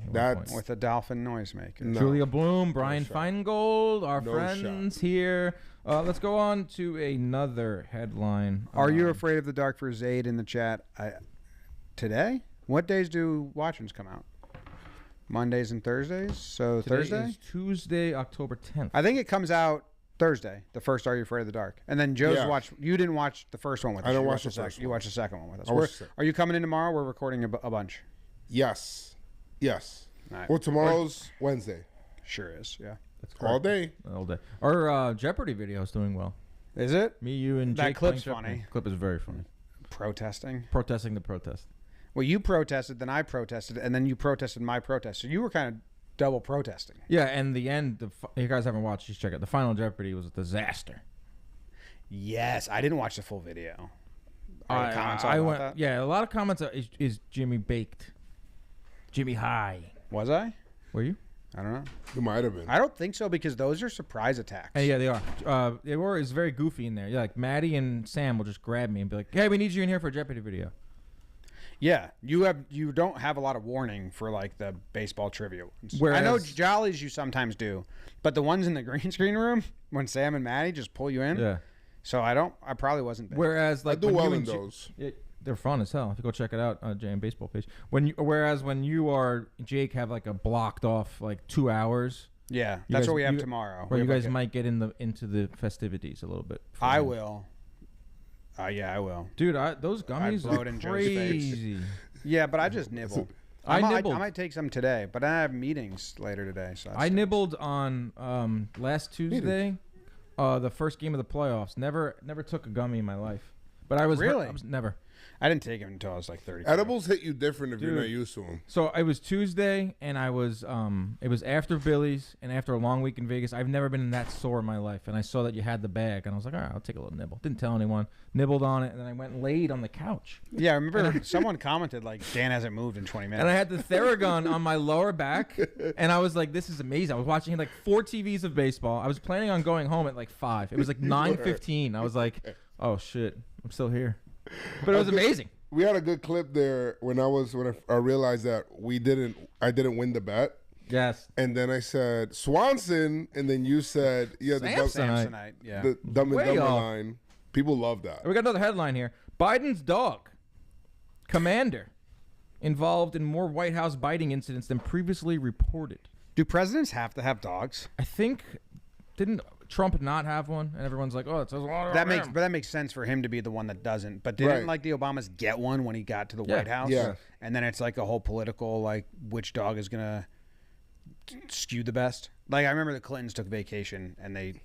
With a dolphin noisemaker. No. Julia Bloom, Brian Feingold, our friends here. Let's go on to another headline. Are you afraid of the dark for Zaid in the chat? Today? What days do Watchers come out? Mondays and Thursdays? So Today Thursday? is Tuesday, October 10th. I think it comes out Thursday, the first Are You Afraid of the Dark? And then Joe's watched. You didn't watch the first one with us. I didn't watch the first one. You watched the second one with us. Are you coming in tomorrow? We're recording a bunch. Yes. Right. Well, tomorrow's Wednesday. Sure is, yeah. That's All day. Our Jeopardy video is doing well. Is it? Me, you, and that Jake clip's playing funny. Clip is very funny. Protesting the protest. Well, you protested, then I protested, and then you protested my protest. So you were kind of double protesting. Yeah, and the end, you guys haven't watched, just check it. The final Jeopardy was a disaster. Yes, I didn't watch the full video. Yeah, a lot of comments is Jimmy baked. Jimmy high. Was I? Were you? I don't know. You might have been. I don't think so because those are surprise attacks. Yeah, they are. They were. It's very goofy in there. Yeah, like Maddie and Sam will just grab me and be like, "Hey, we need you in here for a Jeopardy video." Yeah, you don't have a lot of warning for like the baseball trivia ones. Whereas, I know Jollies you sometimes do, but the ones in the green screen room when Sam and Maddie just pull you in. Yeah. So I probably wasn't. Big. Whereas like I do when well you in and J- those. they're fun as hell. If you go check it out on JM Baseball page. Whereas when you are Jake have like a blocked off like 2 hours. Yeah, You that's guys- what we have you- tomorrow. Where We you have guys like might get into the festivities a little bit. I will. Yeah, I will. Dude, those gummies blow are it in Joe's face. crazy. Yeah, but I just nibble. I nibbled. I might take some today, but I have meetings later today. So I nibbled on last Tuesday, the first game of the playoffs. Never took a gummy in my life, but I was Really? I was never. I didn't take them until I was like 30. Edibles hit you different if you're Dude. not used to them. So it was Tuesday, and I was it was after Billy's and after a long week in Vegas. I've never been that sore in my life, and I saw that you had the bag, and I was like, all right, I'll take a little nibble. Didn't tell anyone. Nibbled on it, and then I went and laid on the couch. Yeah, I remember someone commented like Dan hasn't moved in 20 minutes. And I had the Theragun on my lower back, and I was like, this is amazing. I was watching like 4 TVs of baseball. I was planning on going home at like 5. It was like 9:15. I was like, oh shit, I'm still here. But it was amazing. We had a good clip there when I realized that I didn't win the bet. Yes. And then I said Swanson, and then you said the Samsonite. Yeah. the Dumb and Way Dumber off. line. People love that. We got another headline here. Biden's dog, Commander, involved in more White House biting incidents than previously reported. Do presidents have to have dogs? I think, didn't Trump not have one? And everyone's like, oh, it says a lot about him. That makes sense for him to be the one that doesn't. But didn't Right. like the Obamas get one when he got to the Yeah. White House? Yeah. And then it's like a whole political like which dog is gonna skew the best. Like I remember the Clintons took vacation and they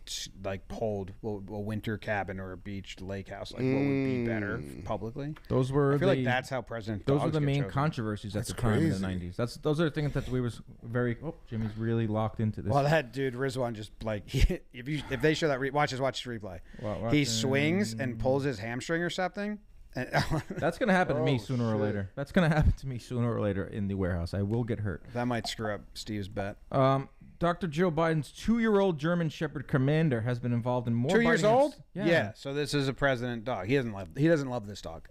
like polled a winter cabin or a beach lake house like what would be better publicly. Those were I feel the, like that's how President. those were dogs the get main chosen. controversies at That's the time in the crazy. 90s. Those are the things that we was very. Oh, Jimmy's really locked into this. Well, that dude Rizwan just like if they show that watch this replay, Wow, he swings and pulls his hamstring or something. And That's gonna happen to me Oh, sooner or shit. later. That's gonna happen to me sooner or later in the warehouse. I will get hurt. that might screw up Steve's bet. Dr. Joe Biden's 2-year-old German Shepherd Commander has been involved in more. 2 years biting old? Yeah. So this is a president dog. He doesn't love this dog.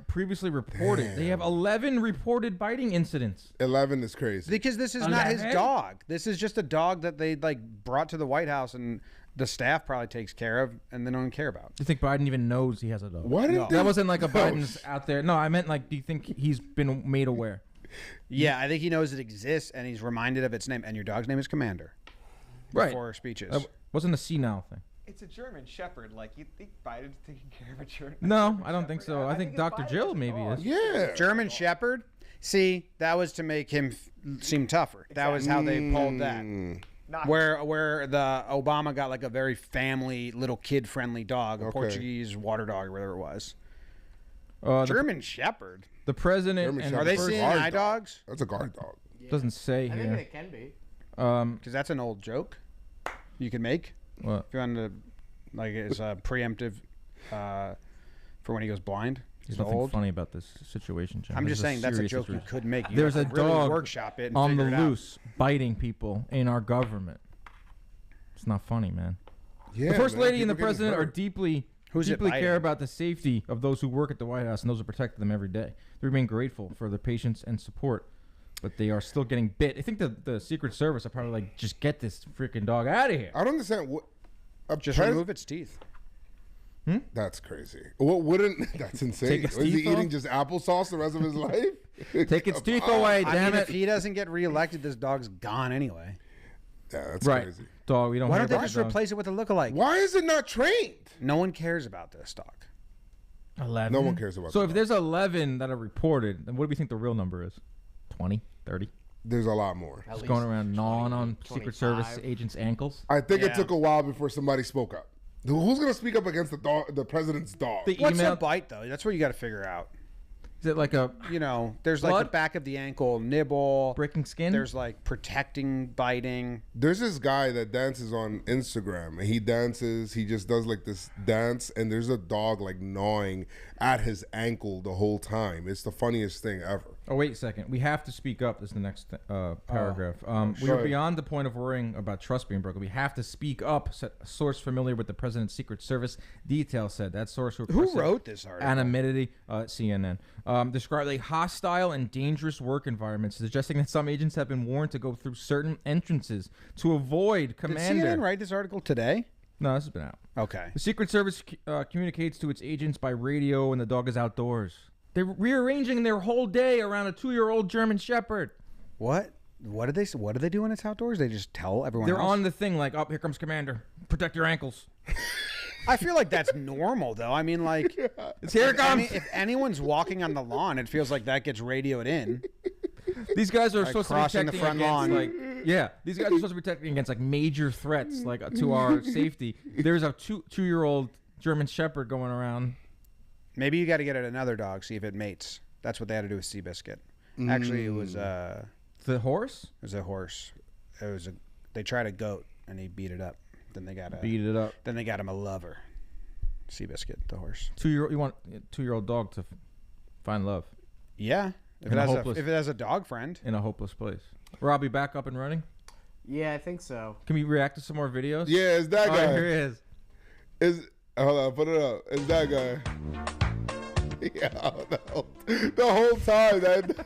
Previously reported. They have 11 reported biting incidents. 11 is crazy. Because this is not his 11? dog. This is just a dog that they like brought to the White House and the staff probably takes care of and they don't care about. Do you think Biden even knows he has a dog? What? No. That wasn't like a Biden's out there. No, I meant like, do you think he's been made aware? Yeah, I think he knows it exists and he's reminded of its name. And your dog's name is Commander. Right. Before speeches. Wasn't a senile thing. It's a German Shepherd. Like, you think Biden's taking care of a German? No, I don't think so. I think it's Dr. Biden Jill as a maybe dog. is. Yeah. German Shepherd. See, that was to make him seem tougher. That was how they pulled that. Not Where the Obama got like a very family, little kid friendly dog, a Okay. Portuguese water dog or whatever it was. The, German Shepherd. the president German and Shepherd. Are they first, seeing guard eye dog. dogs? That's a guard dog. doesn't say I think here. they can be. Because that's an old joke you can make. What? If you want to, like, it's a preemptive for when he goes blind. There's He's nothing old. funny about this situation, Jim. I'm This just is saying that's a serious joke you situation. could make. You There's have a to really dog workshop it and on figure the it out. loose biting people in our government. It's not funny, man. Yeah, The first man, lady and the people getting president are hurt. deeply Who's it care biting? about the safety of those who work at the White House and those who protect them every day. They remain grateful for their patience and support, but they are still getting bit. I think the Secret Service are probably like, just get this freaking dog out of here. I don't understand what. Just remove its teeth. That's crazy. What wouldn't? That's insane. Take its Is he teeth eating off? just applesauce the rest of his life? Take its teeth Come on. away, I damn mean, it. if he doesn't get reelected, this dog's gone anyway. Yeah, that's Right. crazy. Dog, we don't Why hear don't they about just the dog. replace it with a lookalike? Why is it not trained? No one cares about this dog. 11? No one cares about So the if dog. there's 11 that are reported, then what do we think the real number is? 20? 30? There's a lot more. At Just least going around 20, gnawing on Secret Service 25. agents' ankles? I think Yeah. it took a while before somebody spoke up. Who's going to speak up against the dog, the president's dog? The What's email, a bite though? That's what you got to figure out. is it like a You know, there's like Blood? the back of the ankle nibble. breaking skin? There's like protecting biting. There's this guy that dances on Instagram, and he dances. He just does like this dance, and there's a dog like gnawing at his ankle the whole time. It's the funniest thing ever. Oh, wait a second. We have to speak up. This is the next paragraph. We Go are ahead. beyond the point of worrying about trust being broken. We have to speak up, said a source familiar with the president's Secret Service detail said. That source Who requested wrote this article? anonymity, CNN. described a hostile and dangerous work environment, suggesting that some agents have been warned to go through certain entrances to avoid commander. Did CNN write this article today? No, this has been out. Okay. The Secret Service communicates to its agents by radio when the dog is outdoors. They're rearranging their whole day around a 2-year-old German Shepherd. What? What do they do when it's outdoors? They just tell everyone They're else? on the thing like, oh, here comes Commander. Protect your ankles. I feel like that's normal, though. I mean, like, It's here it comes. if anyone's walking on the lawn, it feels like that gets radioed in. These guys are Like supposed to be crossing the protecting front against, lawn. like, yeah, these guys are supposed to be protecting against like major threats, like to our safety. There's a two-year-old German Shepherd going around. Maybe you got to get it another dog, see if it mates. That's what they had to do with Seabiscuit. Actually, it was The horse a horse. They tried a goat and he beat it up. Then they got beat it up. Then they got him a lover. Seabiscuit, the horse. You want a 2-year-old dog to find love Yeah, if In a it has a dog friend. in a hopeless place. Robbie, back up and running. Yeah, I think so. Can we react to some more videos? Yeah, it's that All guy. right, here he is. Hold on, put it up. It's that guy. Yeah, the whole time that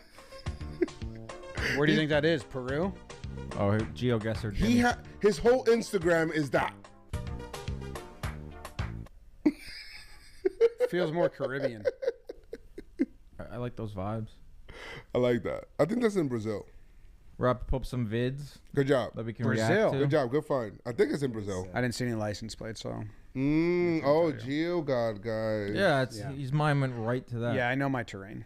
Where do you think that is? Peru? Oh, GeoGuessr. his whole Instagram is that. Feels more Caribbean. I like those vibes. I like that. I think that's in Brazil. Rob, pull up some vids Good job. that we can Brazil. react to. Good job. Good find. I think it's in Brazil. I didn't see any license plates, so. Oh, Geo God, guys. Yeah, Yeah. his mind went right to that. Yeah, I know my terrain.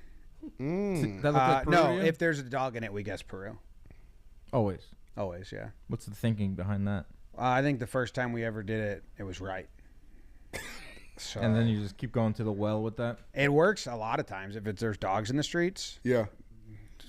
Mm. That looked like No, Peruvian? if there's a dog in it, we guess Peru. Always. Always, yeah. What's the thinking behind that? I think the first time we ever did it, it was right. So And then you just keep going to the well with that. it works a lot of times if there's dogs in the streets. Yeah.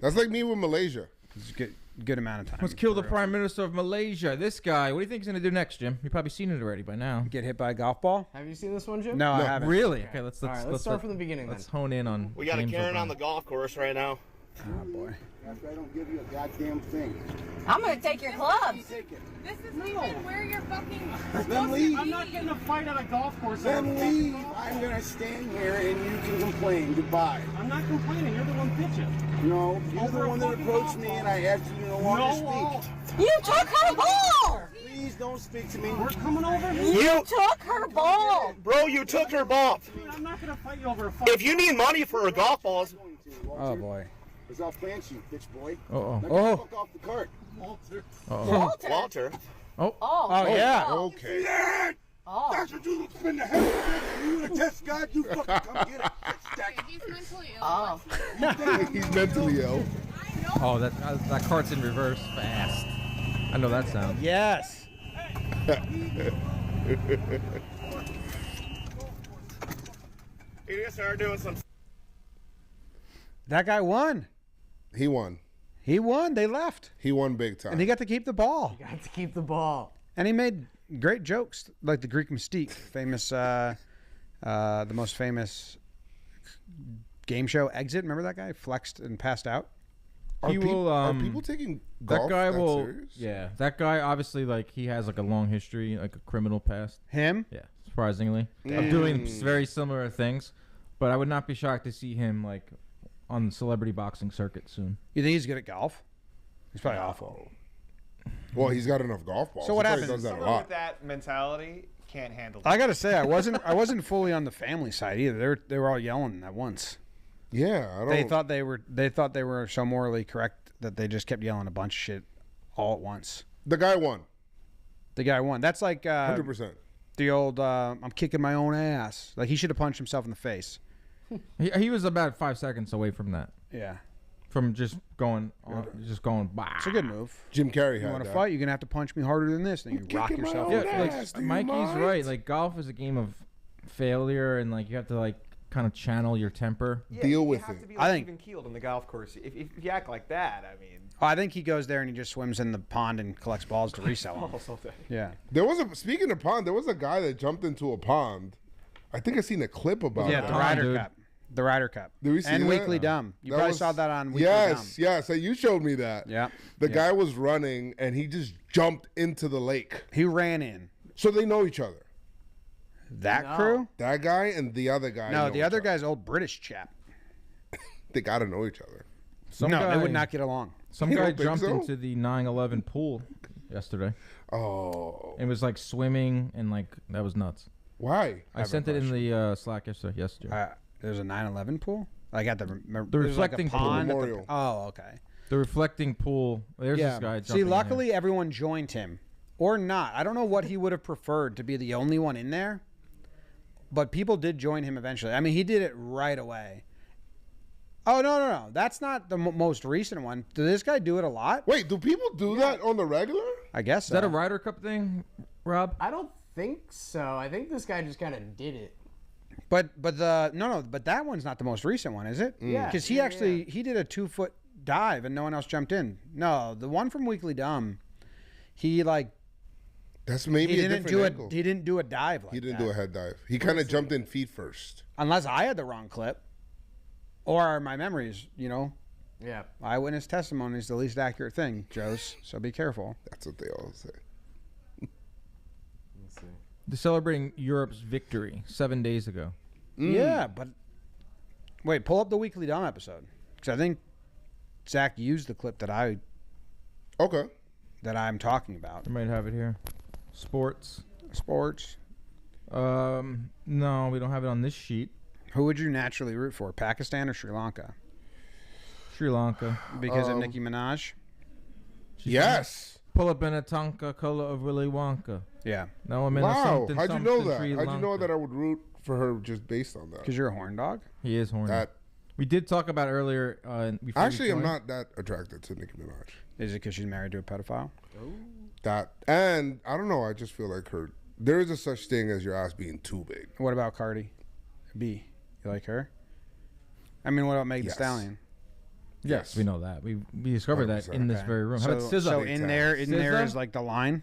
That's like me with Malaysia. It's a good amount of time. Let's kill the Prime Minister of Malaysia. This guy. What do you think he's going to do next, Jim? You've probably seen it already by now. Get hit by a golf ball? Have you seen this one, Jim? No, I haven't. Really? Okay, let's All right, let's start from the beginning Let's then. hone in on. We got a James Karen O'Brien. on the golf course right now. Oh boy. After I don't give you a goddamn thing. I'm gonna take your clubs. Take it. This is even where you're fucking Then leave. I'm not getting a fight at a golf course. Then leave. I'm gonna stand here and you can complain. Goodbye. I'm not complaining. You're the one bitching. No, you're Over the a one that fucking approached golf me ball. and I asked you to no longer speak. You took her ball. Please don't speak to me. We're coming over here. You took her ball. Bro, you took her ball. Dude, I'm not gonna fight you over a fight. If you need money for her golf balls, Oh boy. Because I'll plant you, bitch boy. Oh, Now oh. get the fuck off the cart. Walter. Walter. Walter. Oh. Oh yeah. Okay. Oh. That's what you spend the hell of you in a test God, you fucking come get it. Stack He's mentally ill. Oh. He's mentally ill. Oh, that cart's in reverse fast. I know that sound. Yes. He just started doing some. That guy won. He won. He won. They left. He won big time. And he got to keep the ball. Got to keep the ball. And he made great jokes, like the Greek Mystique, the most famous game show Exit. Remember that guy flexed and passed out? Are He peop- will, are people taking That golf guy that will. serious? Yeah, that guy obviously he has like a long history, like a criminal past. Him? Yeah, surprisingly, of doing very similar things. But I would not be shocked to see him like on the celebrity boxing circuit soon. You think he's good at golf? He's probably awful. Well, he's got enough golf balls. So what He probably happens? does that a Someone with lot. that mentality can't handle I gotta say, I wasn't fully on the family side either. They were all yelling at once. Yeah, I don't. They thought they were so morally correct that they just kept yelling a bunch of shit all at once. The guy won. The guy won. That's like 100%. the old I'm kicking my own ass. Like he should have punched himself in the face. He was about 5 seconds away from that, Yeah, from just going, bah. it's a good move. Jim Carrey You had want to that. fight? You're gonna have to punch me harder than this. Then you rock kicking my yourself. own in the Yeah, face. ass. Do you Mikey's mind? right. Like golf is a game of failure, and like you have to like kind of channel your temper. Yeah, Deal you with have it. to be I like think- even keeled on the golf course. If you act like that, I mean, Oh, I think he goes there and he just swims in the pond and collects balls to resell them. balls all day. Yeah. There was speaking of pond, there was a guy that jumped into a pond. I think I seen a clip about Yeah, that. the Tom, Ryder dude. Cup. The Ryder Cup. Did we see and that? Weekly Dumb. You probably saw that on Weekly Yes, Dumb. yes. So you showed me that. Yeah. The Yeah. guy was running and he just jumped into the lake. He ran in. So they know each other. That crew? That guy and the other guy. No, know the each other other. guy's old British chap. They gotta know each other. Some no, guy, they would not get along. Some You guy don't think jumped so? into the 9/11 pool yesterday. Oh, It was like swimming and like that was nuts. why? I sent it in the Slack yesterday. There's a 9/11 pool. Like at the reflecting like a pool. pond. At the, Memorial. oh, okay. The reflecting pool. There's this guy. See, jumping in luckily everyone joined him, or not. I don't know what he would have preferred to be the only one in there, but people did join him eventually. I mean, he did it right away. Oh no! That's not the most recent one. Did this guy do it a lot? Wait, do people do that on the regular? I guess. Is that a Ryder Cup thing, Rob? I don't think so. I think this guy just kind of did it. But but that one's not the most recent one, is it? Yeah. Because he actually he did a 2-foot dive and no one else jumped in. No, the one from Weekly Dumb, he like That's maybe he a didn't different do angle. he didn't do a dive like He didn't that. do a head dive. He kind of jumped in feet first. Unless I had the wrong clip, or my memories. Yeah. Eyewitness testimony is the least accurate thing, Joez. So be careful. That's what they all say. Let's see. They're celebrating Europe's victory 7 days ago. Yeah, but wait, pull up the Weekly Dumb episode because I think Zach used the clip that Okay. I'm talking about. I might have it here. Sports. Sports. No, we don't have it on this sheet. Who would you naturally root for, Pakistan or Sri Lanka? Sri Lanka. Because of Nicki Minaj? Yes. Pull up in a Tonka color of Willy Wonka. Yeah. Now I'm in a Wow. something. How'd you know something that? Sri How'd you know Lanka. that I would root for her just based on that? Because you're a horn dog? He is horny. That We did talk about earlier. Before actually, we I'm joined. not that attracted to Nicki Minaj. Is it because she's married to a pedophile? That and I don't know. I just feel like her. There is a such thing as your ass being too big. What about Cardi B? You like her? I mean, what about Meg Yes. Thee Stallion? Yes, we know that. We discovered that 100%. in this Okay. very room. How about So SZA? in there SZA? is like the line.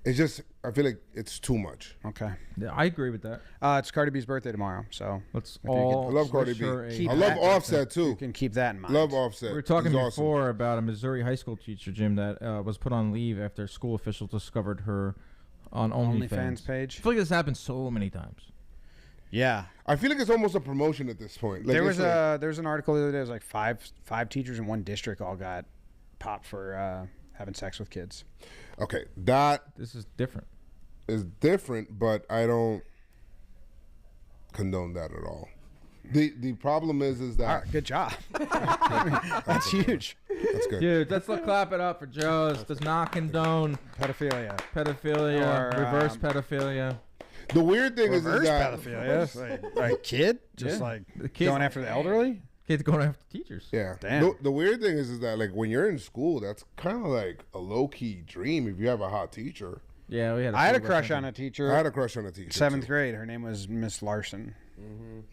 It's just I feel like it's too much. Okay. Yeah, I agree with that. It's Cardi B's birthday tomorrow, so Let's you all. I love Cardi wish B. her a I Keep love that. Offset you too. can keep that in mind. Love Offset. We were talking He's awesome. before about a Missouri high school teacher, Jim, that was put on leave after school officials discovered her on OnlyFans. OnlyFans page. I feel like this happens so many times. Yeah. I feel like it's almost a promotion at this point. Like, There it's was like- there was an article the other day. It was like five teachers in one district all got popped for having sex with kids. okay. That This is different. is different, but I don't condone that at all. The problem is All that right, good job. That's huge. that's good. Dude, let's clap it up for Joez. Does not condone Pedophilia. pedophilia, Or, reverse pedophilia. The weird thing is Reverse that pedophilia. Like kid, just Yeah. like The kid- going after the elderly. Kids going after teachers. yeah. Damn. The weird thing is that like when you're in school, that's kind of like a low key dream if you have a hot teacher. Yeah, we had. I had a few crush of on a I teacher. had a crush on a teacher. Seventh too. grade. Her name was Miss Larson.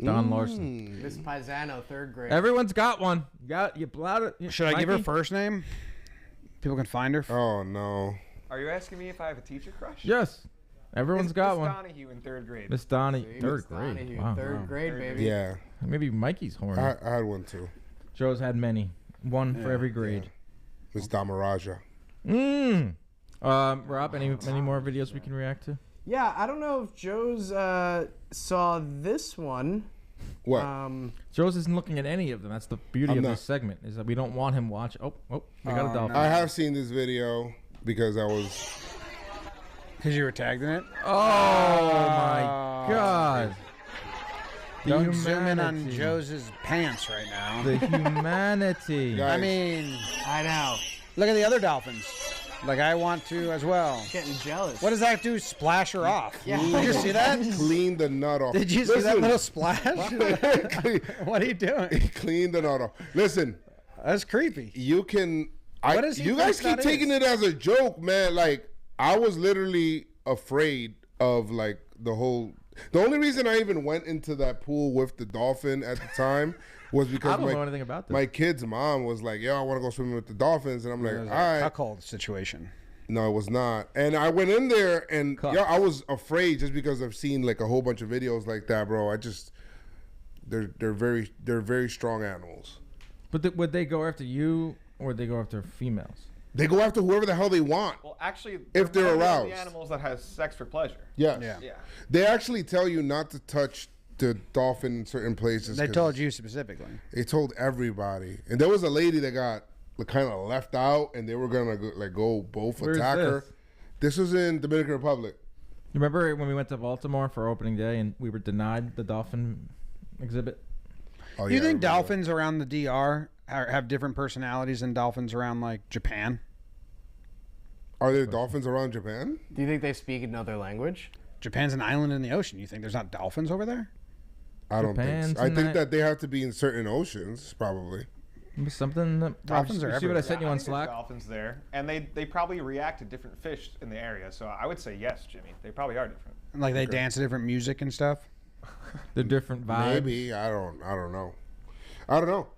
Don Larson. Miss Paisano, 3rd grade. Everyone's got one. You blout it. Should I give her Mikey? first name? People can find her. Oh no. Are you asking me if I have a teacher crush? Yes. Everyone's got Miss one. Donahue in 3rd grade. Miss Donnie, See, 3rd Miss grade. Donahue, Wow. 3rd grade, baby. Yeah. Maybe Mikey's horny. I had one too. Joe's had many. One for every grade. Miss Damaraja. Rob, any more videos we can react to? Yeah, I don't know if Joe's saw this one. What? Joe's isn't looking at any of them. That's the beauty I'm of not. this segment is that we don't want him watch. Oh, we got a dolphin. I have seen this video because I was. Because you were tagged in it. Oh my God! The Don't zoom in on humanity. Joe's pants right now. The humanity. Guys, I mean, I know. look at the other dolphins. Like I want to as well. Getting jealous. What does that do? Splash her off? Yeah. Did you see that? clean the nut off. Did you see that Listen. little splash? Clean- What are you doing? Clean the nut off. Listen, That's creepy. you can. What does he you guys think keep that taking is? it as a joke, man. Like I was literally afraid of like the whole. The only reason I even went into that pool with the dolphin at the time was I because don't know anything about this. my kid's mom was like, "Yo, I want to go swimming with the dolphins," and I'm like, It was "All a right." cuckold situation. No, it was not. And I went in there, and Cuck. yeah, I was afraid just because I've seen like a whole bunch of videos like that, bro. I just they're very strong animals. But would they go after you or would they go after females? They go after whoever the hell they want. Well, actually, If they're one of aroused. the animals that has sex for pleasure. Yes. Yeah. Yeah. They actually tell you not to touch the dolphin in certain places. They 'cause told you specifically. They told everybody, and there was a lady that got kind of left out, and they were gonna go both Where's attack her. this? This was in Dominican Republic. You remember when we went to Baltimore for opening day and we were denied the dolphin exhibit? Oh, You yeah, I think remember. dolphins around the DR have different personalities than dolphins around like Japan? Are there dolphins around Japan? Do you think they speak another language? Japan's an island in the ocean. You think there's not dolphins over there? I don't think Japan's so. I in think that- that they have to be in certain oceans, probably. Maybe something that Dolphins you are see what I everywhere. sent you I on think there's Slack? dolphins there, and they probably react to different fish in the area. So I would say yes, Jimmy. They probably are different. Like they dance to different music and stuff? They're different vibes. Maybe I don't know. I don't know.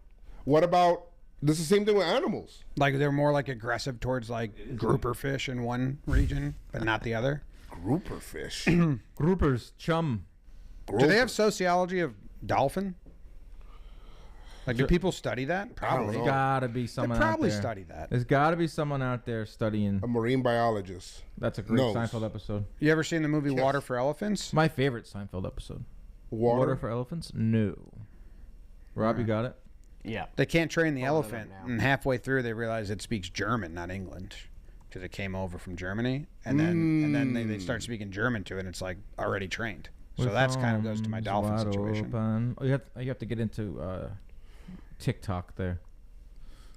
What about this? Is the same thing with animals. Like they're more like aggressive towards like grouper fish in one region, but not the other? Grouper fish. Groupers, chum. Do they have sociology of dolphin? Like, do people study that? Probably. know. Gotta be They someone probably out there. study that. There's gotta be someone out there studying. A marine biologist. That's a great knows. Seinfeld episode. You ever seen the movie Yes. Water for Elephants? My favorite Seinfeld episode. Water. For elephants? No. Rob, you got it? Yeah. They can't train the Pulling it up elephant, now. and halfway through they realize it speaks German, not English, because it came over from Germany, and then they start speaking German to it, and it's like already trained. So With that's kind of goes to my arms dolphin wide situation. open. Oh, you have to get into TikTok there.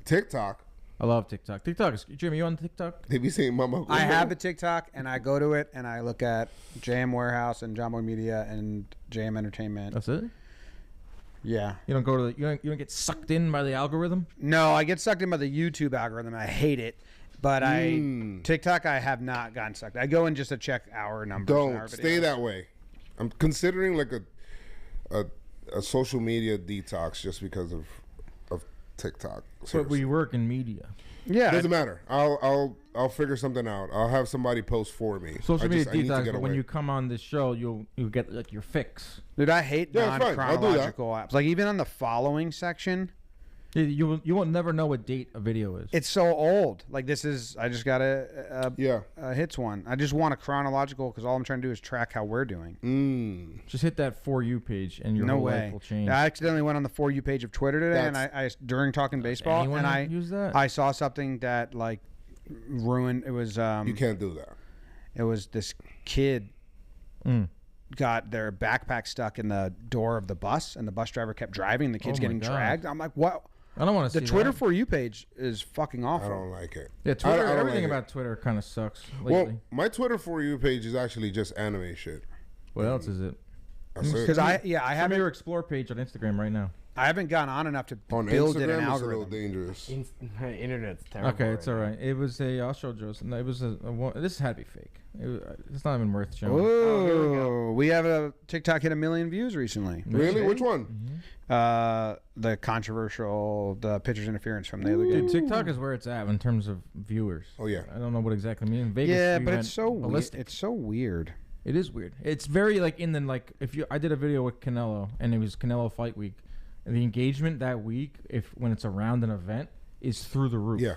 TikTok. I love TikTok. TikTok is Jimmy. You on TikTok? They be saying "Mama." I have a TikTok, and I go to it, and I look at JM Warehouse and Jomboy Media and JM Entertainment. That's it. Yeah. You don't go to the. You don't get sucked in by the algorithm. No, I get sucked in by the YouTube algorithm. I hate it. But TikTok, I have not gotten sucked. I go in just to check our numbers. and our Don't stay videos. that way. I'm considering like a social media detox just because of TikTok. But Seriously. we work in media. Yeah. Doesn't matter. I'll figure something out. I'll have somebody post for me. Social I media need to detox. get But when away. you come on this show, you'll get like your fix. Dude, I hate Yeah, it's fine. I'll do that. non-chronological apps. Like even on the following section, You will never know what date a video is. it's so old. Like this is, I just got a hits one. I just want a chronological because all I'm trying to do is track how we're doing. Just hit that For You page and your No whole life way. will change. I accidentally went on the For You page of Twitter today, and I during talking baseball, anyone and I use that? I saw something that like ruined. It was you can't do that. it was this kid got their backpack stuck in the door of the bus, and the bus driver kept driving. The kid's Oh my getting God. dragged. I'm like, what? I don't want to The see Twitter that. For You page is fucking I awful. don't like it. Yeah, Twitter. I don't Everything like it. about Twitter kind of sucks lately. Well, my Twitter For You page is actually just anime shit. What else is it? That's it. Because I Send me haven't your Explore page on Instagram right now. I haven't gone on enough to On build Instagram, it an it's a little algorithm. dangerous. Internet's terrible. Okay, it's all now. right. It was a. I'll show Joe. It was this had to be fake. It's not even worth showing. Oh, we have a TikTok hit 1 million views recently. Really? Which one? The controversial, the pitcher's interference from the other game. Dude, TikTok is where it's at in terms of viewers. Oh, yeah. I don't know what exactly means. Vegas, Yeah, we but went it's so ballistic. it's so weird. It is weird. It's very like in the I did a video with Canelo and it was Canelo Fight Week, and the engagement that week when it's around an event is through the roof. Yeah.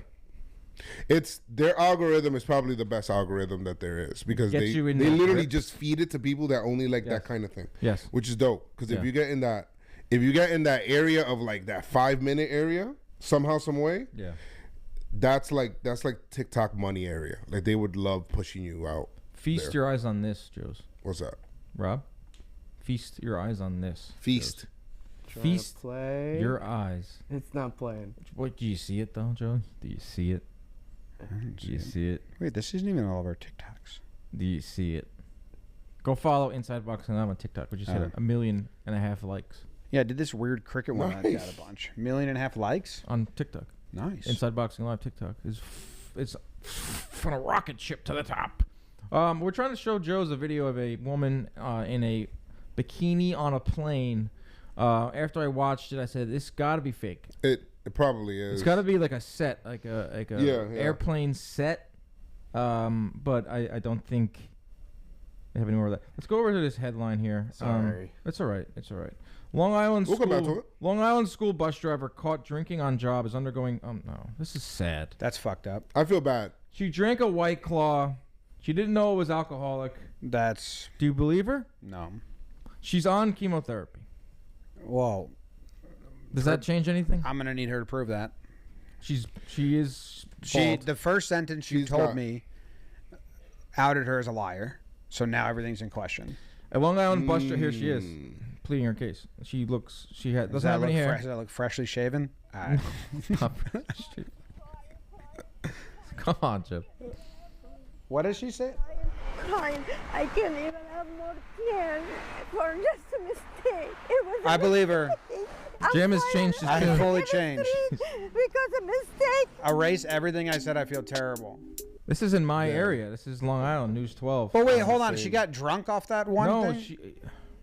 It's their algorithm is probably the best algorithm that there is because Gets they you in they that literally grip. just feed it to people that only like Yes. that kind of thing. Yes. Which is dope because Yeah. if you get in that area of like that 5-minute area somehow some way, Yeah. that's like TikTok money area. Like they would love pushing you out. Feast there. your eyes on this, Joes. What's that? Rob. Feast your eyes on this. Feast. Joes. Feast Play. your eyes. It's not playing. What do you see it though, Joe? Do you see it? Do you see it? Wait, this isn't even all of our TikToks. Do you see it? Go follow Inside Boxing Live on TikTok. We just hit 1.5 million likes Yeah, I did this weird cricket one that got Nice. a bunch. 1.5 million likes. on TikTok. Nice. Inside Boxing Live TikTok it's on a rocket ship to the top. We're trying to show Joe's a video of a woman in a bikini on a plane. After I watched it, I said this got to be fake. It probably is. It's got to be like a set, like a Yeah. airplane set. But I don't think they have any more of that. Let's go over to this headline here. Sorry. It's all right. It's all right. Long Island We'll school. come back to it. Long Island school bus driver caught drinking on job is undergoing. Oh no, this is sad. That's fucked up. I feel bad. She drank a White Claw. She didn't know it was alcoholic. That's Do you believe her? no. She's on chemotherapy. Well, Does that change anything? I'm gonna need her to prove that. She is bald. The first sentence she She's told not. me outed her as a liar. So now everything's in question. A Long Island bus driver. Here she is, pleading her case. She looks. She Does doesn't that have look any hair. Does that look freshly shaven? All right. Come on, Chip. What does she say? Crying. I can't even have more tears for just a mistake. It was a I believe her. mistake. I'm Jim has sorry, changed his I'm tune. Fully 73 changed. Because a mistake. Erase everything I said. I feel terrible. This is in my area. This is Long Island, News 12. But wait, hold on. She got drunk off that one no, thing,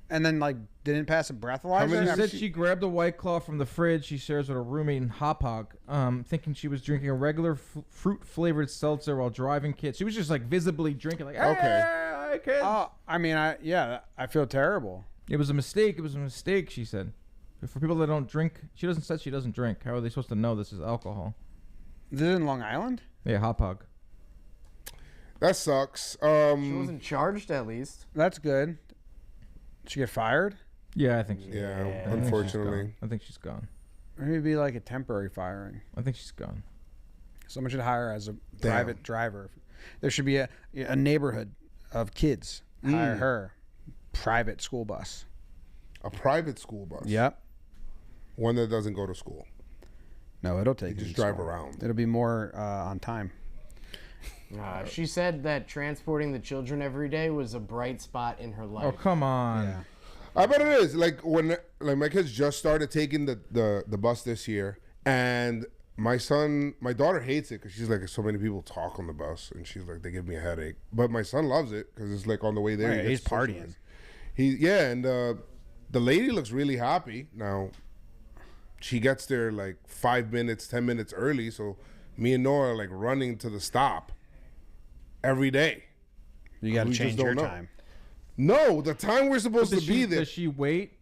and then like didn't pass a breathalyzer. many- She said she grabbed a White Claw from the fridge she shares with her roommate in Hop Hog, thinking she was drinking a regular fruit-flavored seltzer while driving kids. She was just like visibly drinking, like, hey, kids. Oh, I mean, I feel terrible. It was a mistake. It was a mistake, she said. For people that don't drink, she doesn't drink. How are they supposed to know this is alcohol? This is in Long Island. Yeah, Hop Hog. That sucks. She wasn't charged, at least. That's good. Did she get fired? Yeah, I think so. Yeah, I think she's unfortunately. gone. I think she's gone. Or maybe be like a temporary firing. I think she's gone. Someone should hire her as a private driver. There should be a neighborhood of kids. Hire her. Private school bus. A private school bus. Yep. One that doesn't go to school. No, it'll take You you just to drive school. around. It'll be more on time. She said that transporting the children every day was a bright spot in her life. Oh, come on. Yeah. I bet it is. Like when my kids just started taking the bus this year, and my daughter hates it because she's like, so many people talk on the bus, and she's like, they give me a headache. But my son loves it because it's like on the way there. Right, he he's gets to partying. socialize. And the lady looks really happy now. She gets there like 5 minutes, 10 minutes early, so me and Noah are like running to the stop every day. You got to We just change your don't know. time. No, the time we're supposed to be there. Does she wait?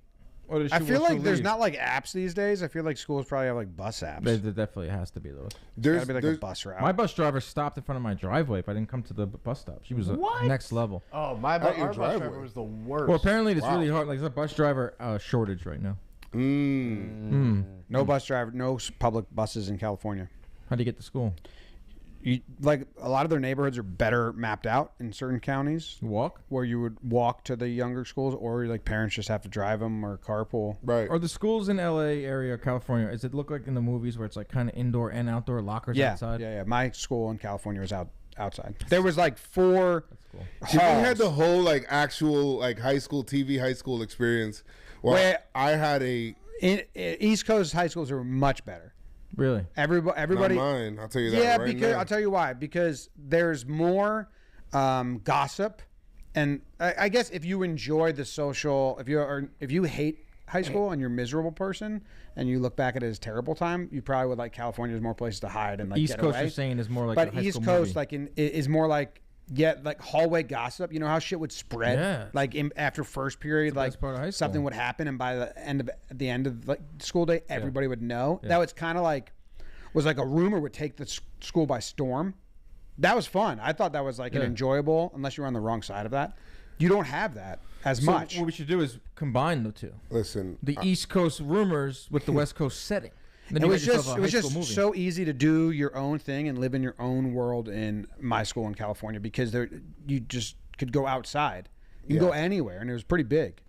Or does she I feel wants to like there's leave? not like apps these days. I feel like schools probably have like bus apps. There definitely has to be those. There's gotta be like a bus route. My bus driver stopped in front of my driveway if I didn't come to the bus stop. She was What? next level. Oh, At your our bus driver driveway. was the worst. Well, apparently it's really hard. Like there's a bus driver shortage right now. No bus driver, no public buses in California. How do you get to school? Like a lot of their neighborhoods are better mapped out in certain counties, You walk? where you would walk to the younger schools, or like parents just have to drive them or carpool. Right. Are the schools in LA area, California, does it look like in the movies where it's like kind of indoor and outdoor lockers Yeah, outside? yeah. My school in California was outside. There was like 4 Cool. See, we had halls. the whole like actual like high school TV high school experience. Well, Where- I had a East Coast high schools are much better. Really? Everybody. not mine. I'll tell you that. Yeah, right because now. I'll tell you why. Because there's more gossip, and I guess if you enjoy the social, if you hate high school and you're a miserable person, and you look back at it as a terrible time, you probably would like California. There's more places to hide and like East get Coast away. you're saying is more like But a high East school Coast movie. like is more like like hallway gossip. You know how shit would spread. Yeah. Like after first period, the like best part of high something school. would happen, and by the end of like school day, everybody would know. That was kind of like was like a rumor would take the school by storm. That was fun. I thought that was like an enjoyable, unless you're on the wrong side of that. You don't have that as So much. what we should do is combine the two. Listen, The East Coast rumors with the West Coast setting. Then It you was got yourself just a it was high just school movie. so easy to do your own thing and live in your own world in my school in California because you just could go outside. You can go anywhere, and it was pretty big.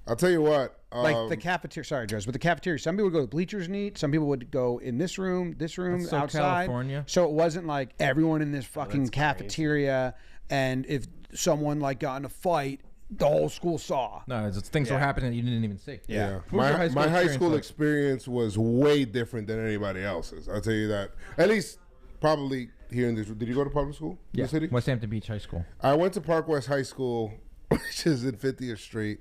I'll tell you what. Like the cafeteria. Sorry, Joez, but the cafeteria. Some people would go to bleachers and eat. Some people would go in this room, That's so outside. California. So it wasn't like everyone in this fucking cafeteria. And if someone like got in a fight, the whole school saw. No, it's things were happening that you didn't even see. Yeah, What was your my high experience school like? experience was way different than anybody else's. I'll tell you that. At least probably here in this. Did you go to public school in the city? West Hampton Beach High School. I went to Park West High School, which is in 50th Street.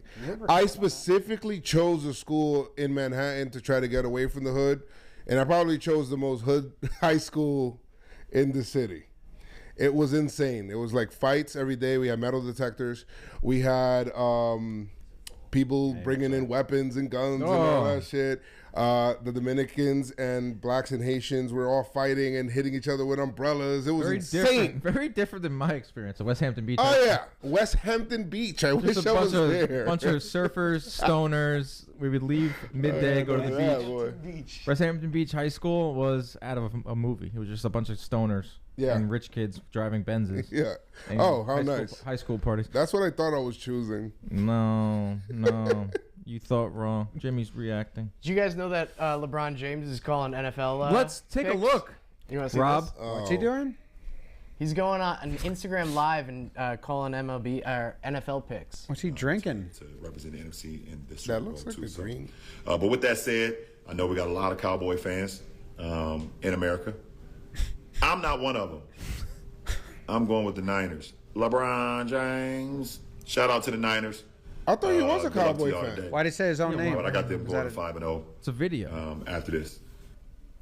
I specifically chose a school in Manhattan to try to get away from the hood, and I probably chose the most hood high school in the city. It was insane. It was like fights every day. We had metal detectors. We had people bringing in weapons and guns and all that shit. The Dominicans and blacks and Haitians were all fighting and hitting each other with umbrellas. It was insane. Very different than my experience at West Hampton Beach. Oh yeah, West Hampton Beach. I wish I was there. Bunch of surfers, stoners. We would leave midday, go to the beach. West Hampton Beach High School was out of a movie. It was just a bunch of stoners and rich kids driving Benzes. Yeah. And Oh, how nice. High school parties. That's what I thought I was choosing. No. You thought wrong. Jimmy's reacting. Did you guys know that LeBron James is calling NFL? Let's take a look. You want to see Rob? this? What's he doing? He's going on an Instagram Live and calling MLB or NFL picks. What's he drinking? To represent the NFC in the That Super looks Bowl like too. a green. But with that said, I know we got a lot of Cowboy fans in America. I'm not one of them. I'm going with the Niners. LeBron James. Shout out to the Niners. I thought he was a good luck to Cowboy y'all fan. today. Why did he say his own name? But I got them going 5-0 It's a video. after this.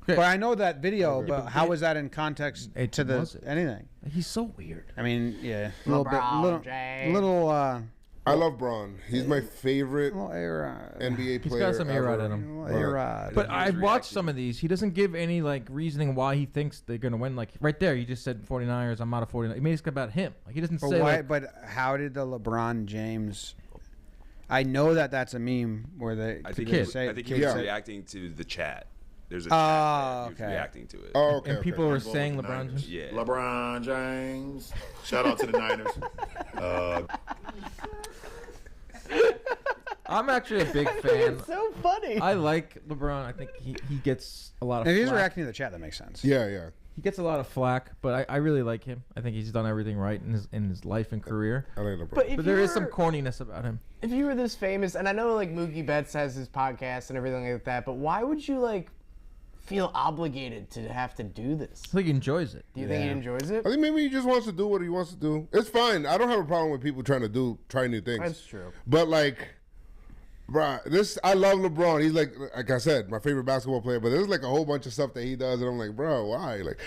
Okay. But I know that video, but how was that in context It to the wasn't. anything? He's so weird. I mean, yeah, LeBron James. I love Braun. He's my favorite little A-Rod. NBA He's player. got some A-Rod ever. in him. Little A-Rod. But I watched some of these. He doesn't give any like reasoning why he thinks they're gonna win. Like right there, he just said 49ers. I'm out of 49. He made it about him. Like he doesn't But say. why? Like, But how did the LeBron James? I know that that's a meme where they I think kid. he was Yeah. reacting to the chat. There's a Oh, chat. He was okay. reacting to it. Oh, okay. and people okay. were saying with the LeBron Niners. James. Yeah. LeBron James. Shout out to the Niners. I'm actually a big fan. It's so funny. I like LeBron. I think he gets a lot of. If he's flack. reacting to the chat, that makes sense. Yeah. He gets a lot of flack, but I really like him. I think he's done everything right in his life and career. I like LeBron. But if But there you is some were- corniness about him. If you were this famous, and I know like Mookie Betts has his podcast and everything like that, but why would you like feel obligated to have to do this? I think he enjoys it. Do you think he enjoys it? I think maybe he just wants to do what he wants to do. It's fine. I don't have a problem with people trying to try new things. That's true. But like, bruh, I love LeBron. He's like I said, my favorite basketball player. But there's like a whole bunch of stuff that he does, and I'm like, bro, why? Like,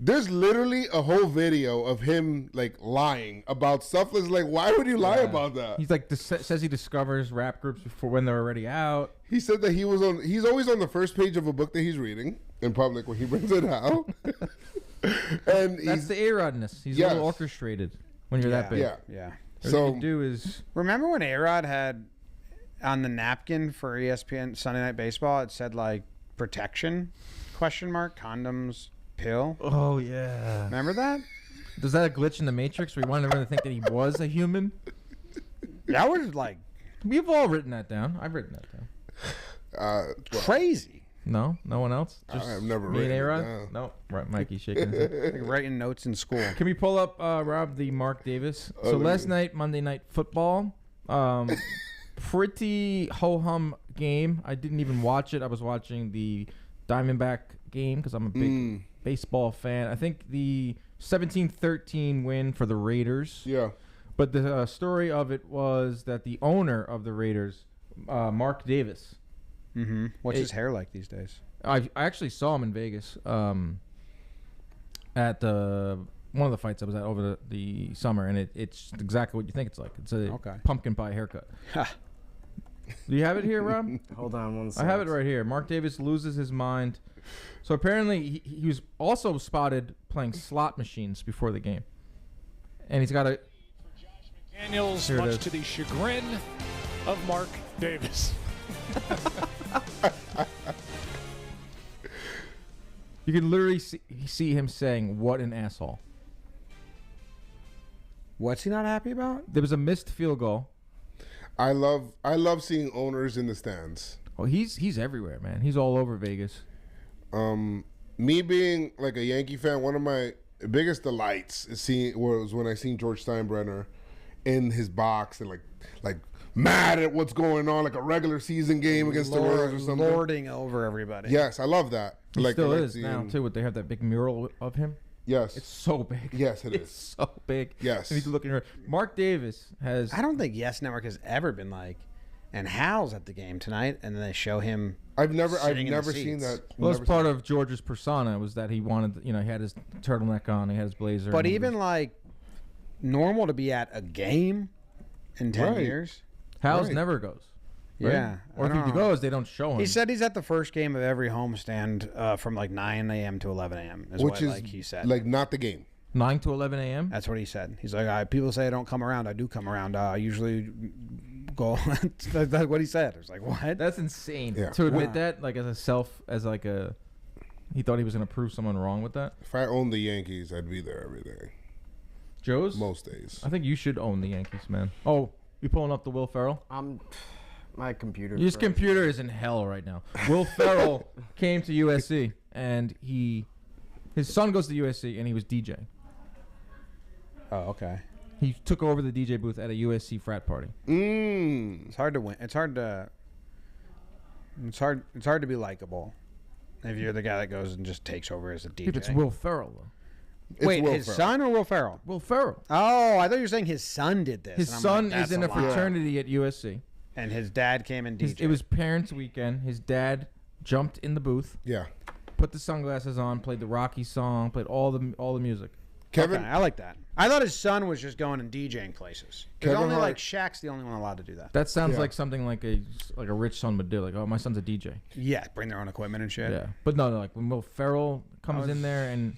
there's literally a whole video of him like lying about stuff. That's like, why would you lie about that? He's like says he discovers rap groups before when they're already out. He said that he's always on the first page of a book that he's reading in public when he brings it out. And That's the A-Rodness. He's a little orchestrated when you're that big. Yeah. Yeah. Everything you do is Remember when A-Rod had on the napkin for ESPN Sunday Night Baseball, it said like protection, ? Condoms, pill. oh yeah. Remember that? Does that a glitch in the Matrix where you want everyone to think that he was a human? That was like We've all written that down. I've written that down. Well, crazy. No one else. Just I've never me and written it A-Rod? down. No, right. Mikey shaking his head. Like writing notes in school. Can we pull up Rob the Mark Davis? So last night, Monday Night Football, pretty ho hum game. I didn't even watch it. I was watching the Diamondback game because I'm a big baseball fan. I think the 17-13 win for the Raiders. Yeah. But the story of it was that the owner of the Raiders, Mark Davis. Mm-hmm. What's his hair like these days? I actually saw him in Vegas at one of the fights I was at over the summer, and it's exactly what you think it's like. It's a pumpkin pie haircut. Do you have it here, Rob? Hold on one I second. have it right here. Mark Davis loses his mind. So apparently he was also spotted playing slot machines before the game. And he's got a... Daniels, Here it much is. to the chagrin of Mark Davis. You can literally see him saying, "What an asshole." What's he not happy about? There was a missed field goal. I love seeing owners in the stands. Oh, he's everywhere, man. He's all over Vegas. Me being like a Yankee fan, one of my biggest delights was when I seen George Steinbrenner in his box and like mad at what's going on, like a regular season game against the Royals or something. Lording over everybody. Yes, I love that. He like, still I like is now seeing- too. They have that big mural of him. Yes, It's so big. Yes, it It's is. so big. Yes. You need to look in her. Mark Davis has. I don't think Yes Network has ever been like, and Hal's at the game tonight, and then they show him. I've never sitting in the seen seats. that. Well, that's never part seen- of George's persona was that he wanted, he had his turtleneck on, he had his blazer. But and he even was- like normal to be at a game in 10 Right. years. House right. never goes. Right? Yeah. Or if I don't he know. goes, they don't show him. He said he's at the first game of every homestand from like 9 a.m. to 11 a.m. Which is like he said. like not the game. 9 to 11 a.m. That's what he said. He's like, people say I don't come around. I do come around. I usually go. That's what he said. I was like, what? That's insane. Yeah. To admit that, like he thought he was going to prove someone wrong with that. If I owned the Yankees, I'd be there every day. Joe's? Most days. I think you should own the Yankees, man. Oh, you pulling up the Will Ferrell? My computer. His computer is in hell right now. Will Ferrell came to USC, and his son goes to USC, and he was DJing. Oh, okay. He took over the DJ booth at a USC frat party. It's hard to win. It's hard to be likable if you're the guy that goes and just takes over as a DJ. If it's Will Ferrell, though. Wait, Will his Ferrell. son or Will Ferrell? Will Ferrell. Oh, I thought you were saying his son did this. His And I'm son like, is in a that's lot. fraternity at USC. And his dad came and DJed. It was parents' weekend. His dad jumped in the booth, Yeah. put the sunglasses on, played the Rocky song, played all the music. Kevin, Okay, I like that. I thought his son was just going and DJing places. Because Kevin only Hart- like Shaq's the only one allowed to do that. That sounds Yeah. like something like a rich son would do. Like, oh, my son's a DJ. Yeah, bring their own equipment and shit. Yeah, but no, like when Will Ferrell comes in there and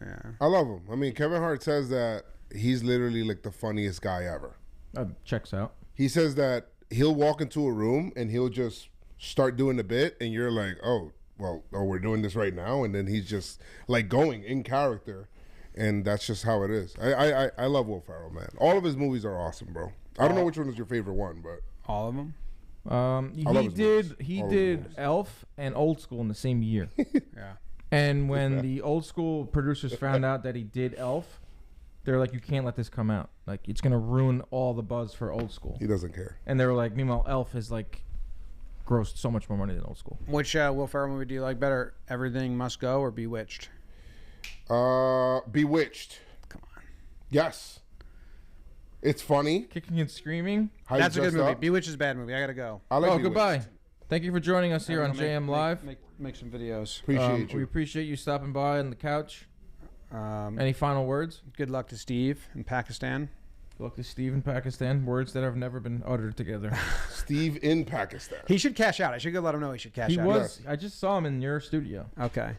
Yeah. I love him. I mean, Kevin Hart says that he's literally like the funniest guy ever. checks out. He says that he'll walk into a room and he'll just start doing a bit, and you're like, oh, we're doing this right now, and then he's just like going in character, and that's just how it is. I love Will Ferrell, man. All of his movies are awesome, bro. I don't know which one is your favorite one, but all of them. love He his did movies. All of his did movies. Elf and Old School in the same year. Yeah. And when the Old School producers found out that he did Elf, they're like, you can't let this come out. Like, it's gonna ruin all the buzz for Old School. He doesn't care. And they were like, meanwhile, Elf is like grossed so much more money than Old School. Which Will Ferrell movie do you like better? Everything Must Go or Bewitched? Bewitched. Come on. Yes. It's funny. Kicking and Screaming. How you That's a good dressed movie. up. Bewitched is a bad movie. I gotta go. I like Oh, Bewitched. goodbye. Thank you for joining us here I'm on gonna JM Live. Make some videos. Appreciate We you. appreciate you stopping by on the couch. Any final words? Good luck to Steve in Pakistan. Good luck to Steve in Pakistan. Words that have never been uttered together. Steve in Pakistan. He should cash out. I should go let him know he should cash He out. was. I just saw him in your studio. Okay.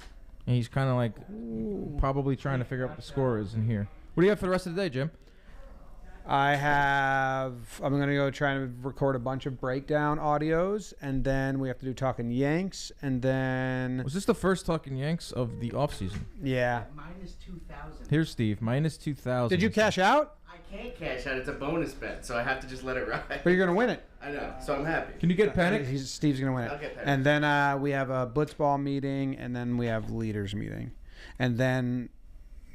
And he's kind of like probably trying to figure out what the score is in here. What do you have for the rest of the day, Jim? I'm going to go try and record a bunch of breakdown audios, and then we have to do Talking Yanks, and then... Was this the first Talking Yanks of the offseason? Yeah. Minus 2,000. Here's Steve. Minus 2,000. Did you cash out? I can't cash out. It's a bonus bet, so I have to just let it ride. But you're going to win it. I know, so I'm happy. Can you get Panic? Steve's going to win it. I'll get Panic. And then we have a blitzball meeting, and then we have leaders meeting. And then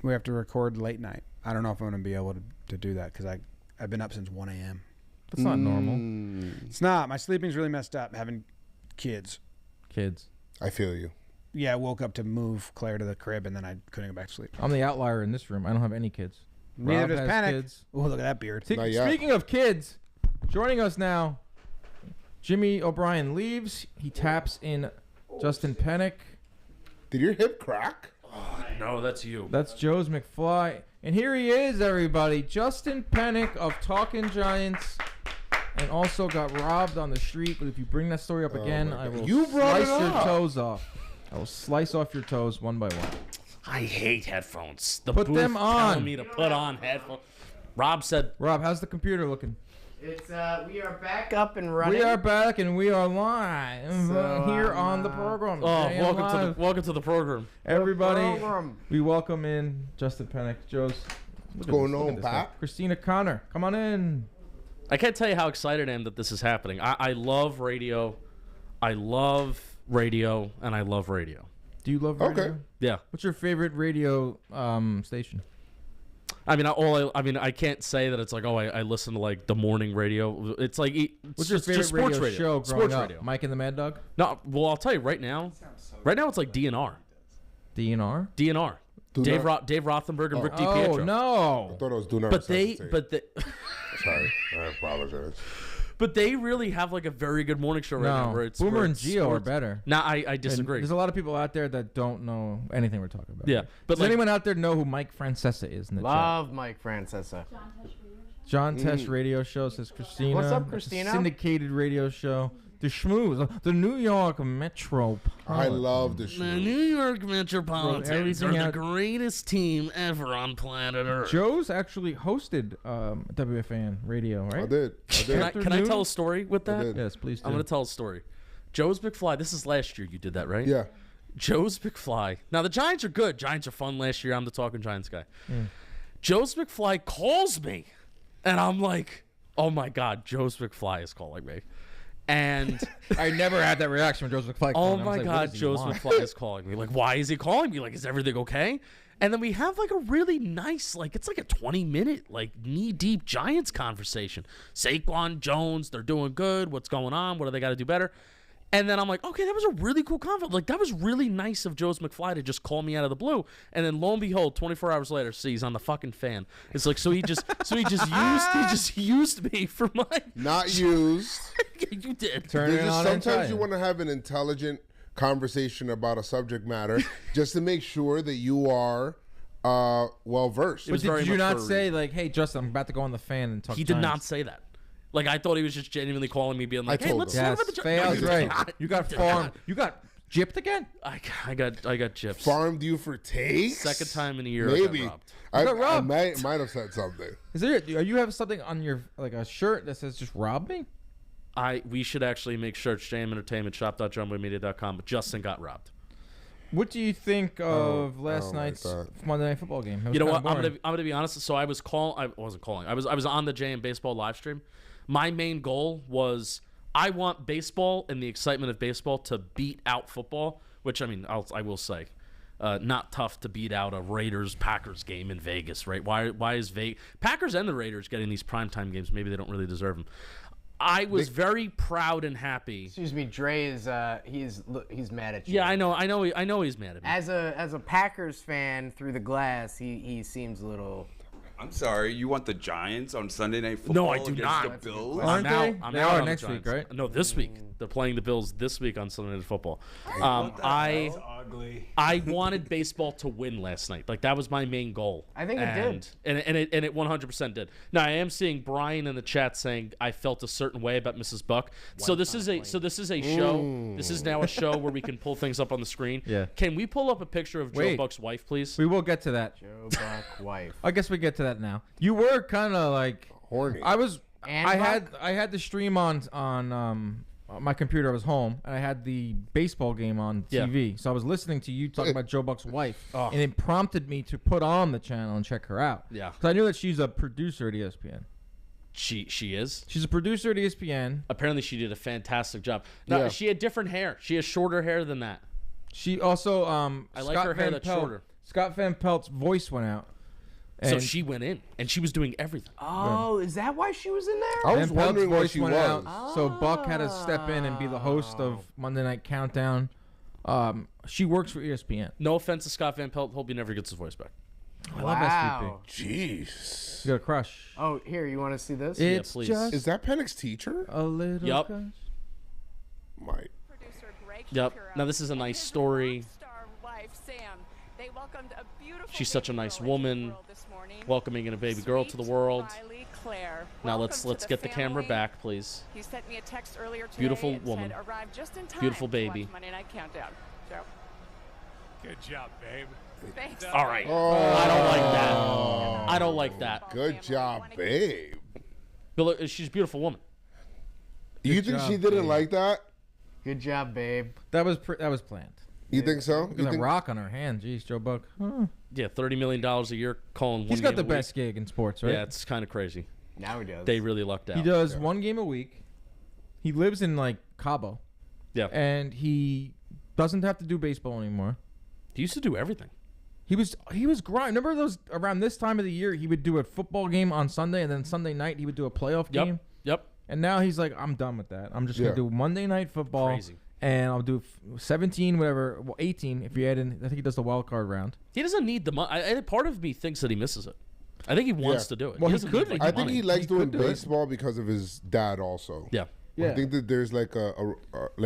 we have to record late night. I don't know if I'm going to be able to do that because I've been up since 1 a.m. That's not normal. It's not. My sleeping's really messed up having kids. I feel you. Yeah, I woke up to move Claire to the crib, and then I couldn't go back to sleep. I'm the outlier in this room. I don't have any kids. Neither Rob does has Panic. kids. Oh, look at that beard. Not yet. Speaking of kids, joining us now, Jimmy O'Brien leaves. He taps in Justin Pennick. Did your hip crack? No, that's you. That's Joe's McFly. And here he is, everybody. Justin Pennick of Talkin' Giants. And also got robbed on the street. But if you bring that story up again, I will You brought slice it your up. toes off. I will slice off your toes one by one. I hate headphones. The Put booth them on. telling me to put on headphones. Rob said, Rob, how's the computer looking? It's we are back up and running. We are back and we are live So, here on the program. "Oh, JM welcome to the program." Everybody, program. we welcome in Justin Pennick. Joe's. What's going on, Pat? Christina Connor, come on in. I can't tell you how excited I am that this is happening. I love radio. I love radio, and I love radio. Do you love radio? Okay. Yeah. What's your favorite radio station? I mean, I can't say that it's like, oh, I listen to like the morning radio. It's like, What's your favorite just sports radio show growing Sports up? radio. Mike and the Mad Dog? No, well, I'll tell you right now. Right now, it's like DNR. DNR? DNR. Dave Rothenberg and Rick DiPietro. Oh no! I thought it was Do Not But they, Resuscitate. but they, Sorry, I apologize. but they really have like a very good morning show right now. Where it's Boomer where and it's Geo are sports. better. Nah, I And disagree. there's a lot of people out there that don't know anything we're talking about. Yeah, but Does like- anyone out there know who Mike Francesa is in the chat? Love Mike Francesa. John Tesh radio show, says Christina. What's up, It's a Christina? syndicated radio show. The Schmooze, the New York Metro. I love the The show. New York Metropolitans everything are the out- greatest team ever on planet Earth. Joe's actually hosted WFAN radio, right? I did. Can I tell a story with that? did. Yes, please do. I'm going to tell a story. Joe's McFly, this is last year you did that, right? Yeah. Joe's McFly. Now, the Giants are good. Giants are fun last year. I'm the Talking Giants guy. Joe's McFly calls me, and I'm like, oh, my God, Joe's McFly is calling me. And I never had that reaction when Joe's McFly oh, called me. I was my like, what God, does he Joe's want? McFly is calling me. Like, why is he calling me? Like, is everything okay? And then we have, like, a really nice, like, it's like a 20-minute, like, knee-deep Giants conversation. Saquon, Jones, they're doing good. What's going on? What do they got to do better? And then I'm like, okay, that was a really cool convo. Like, that was really nice of Joe's McFly to just call me out of the blue. And then lo and behold, 24 hours later, see, he's on the fucking fan. It's like, so he just used me for my Not used. You did. Turn it There's just on and sometimes try you it. want to have an intelligent conversation about a subject matter just to make sure that you are well versed. But did you not say, like, hey, Justin, I'm about to go on the fan and talk He did not Giants? say that. Like, I thought he was just genuinely calling me, being like, I "Hey, told let's him. talk Yes, about the Fayal's No, right. did not. You got did farmed. not. You got gypped again? I got gyps. Farmed you for takes? Second time in a year. Maybe. I got robbed. I got robbed. might have said something. Is there? You have something on your, like, a shirt that says just rob me? We should actually make shirts. JM Entertainment shop.jomboymedia.com. But Justin got robbed. What do you think of last like night's that. Monday Night Football game? It was You know kinda what? boring. I'm gonna be honest. So I wasn't calling. I was on the JM Baseball live stream. My main goal was I want baseball and the excitement of baseball to beat out football. Which, I mean, I will say, not tough to beat out a Raiders-Packers game in Vegas, right? Why is Packers and the Raiders getting these primetime games? Maybe they don't really deserve them. I was very proud and happy. Excuse me, Dre is he's mad at you. Yeah, I know he's mad at me. As a Packers fan through the glass, he seems a little. I'm sorry. You want the Giants on Sunday Night Football No, I do against not. the Bills? Aren't they? I'm They out are on the next week, Giants. right? No, this week. They're playing the Bills this week on Sunday Night Football. That's ugly. I wanted baseball to win last night. Like, that was my main goal. I think it did. And it 100% did. Now, I am seeing Brian in the chat saying I felt a certain way about Mrs. Buck. So this is a show. This is now a show where we can pull things up on the screen. Yeah. Can we pull up a picture of Joe Wait. Buck's wife, please? We will get to that. Joe Buck wife. I guess we get to that now. You were kind of like Horny. I was. And I Buck? had the stream on my computer. I was home and I had the baseball game on TV. So I was listening to you talk about Joe Buck's wife, and it prompted me to put on the channel and check her out. Yeah. Because I knew that she's a producer at ESPN. She is. She's a producer at ESPN. Apparently, she did a fantastic job. Now, Yeah. she had different hair. She has shorter hair than that. She also I like her hair that's shorter. Scott Van Pelt's voice went out. So And she went in, and she was doing everything. Oh, is that why she was in there? I was Van Pelt's wondering where voice she went was. out, so Buck had to step in and be the host of Monday Night Countdown. She works for ESPN. No offense to Scott Van Pelt. Hope he never gets his voice back. I love Wow. Jeez. You got a crush. Oh, here, you want to see this? It's please. just Is that Pennick's teacher? a little Yup. crush. Might. Yep. Now this is a nice story. She's such a nice woman, welcoming a baby girl to the world. Now let's get the camera back, please. He sent me a text earlier today. Beautiful and woman. Said, arrived just in time Beautiful to baby. watch Monday Night Countdown. So, Good job, babe. thanks. All right. Oh. I don't like that. I don't like that. Good job, babe. But look, she's a beautiful woman. You think job, she didn't babe. like that? Good job, babe. That was planned. You think so? Look You at that think- rock on her hand. Jeez, Joe Buck. Huh. Yeah, $30 million a year calling He's one got game the a week. best gig in sports, right? Yeah, it's kind of crazy. Now he does. They really lucked out. He does one game a week. He lives in like Cabo, Yeah. and he doesn't have to do baseball anymore. He used to do everything. He was grind. Remember those around this time of the year? He would do a football game on Sunday, and then Sunday night he would do a playoff Yep. game. Yep. And now he's like, I'm done with that. I'm just Yeah. gonna do Monday night football, Crazy. and I'll do 17, whatever, 18 if you add in. I think he does the wild card round. He doesn't need the money. Part of me thinks that he misses it. I I think he wants Yeah. to do it. Well, he doesn't could. need I the think money. he likes doing could do it. baseball because of his dad also. Yeah. Yeah. I think that there's like a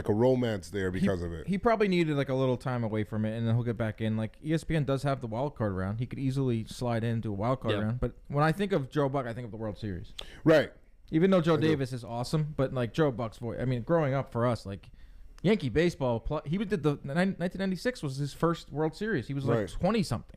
romance there because of it. He probably needed like a little time away from it, and then he'll get back in. Like ESPN does have the wild card round. He could easily slide into a wild card round. But when I think of Joe Buck, I think of the World Series. Right. Even though Joe Davis is awesome, but like Joe Buck's voice. I mean, growing up for us, like Yankee baseball, he did the 1996 was his first World Series. He was like 20 something.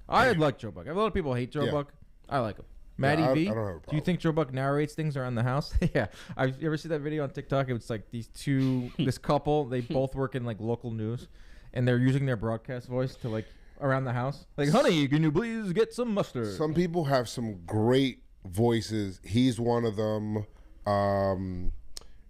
I like Joe Buck. A lot of people hate Joe Buck. I like him. Matty V. I don't have a problem. Do you think Joe Buck narrates things around the house? Yeah. You ever see that video on TikTok? It was like this couple. They both work in like local news, and they're using their broadcast voice to like around the house. Like, honey, can you please get some mustard? Some people have some great voices. He's one of them.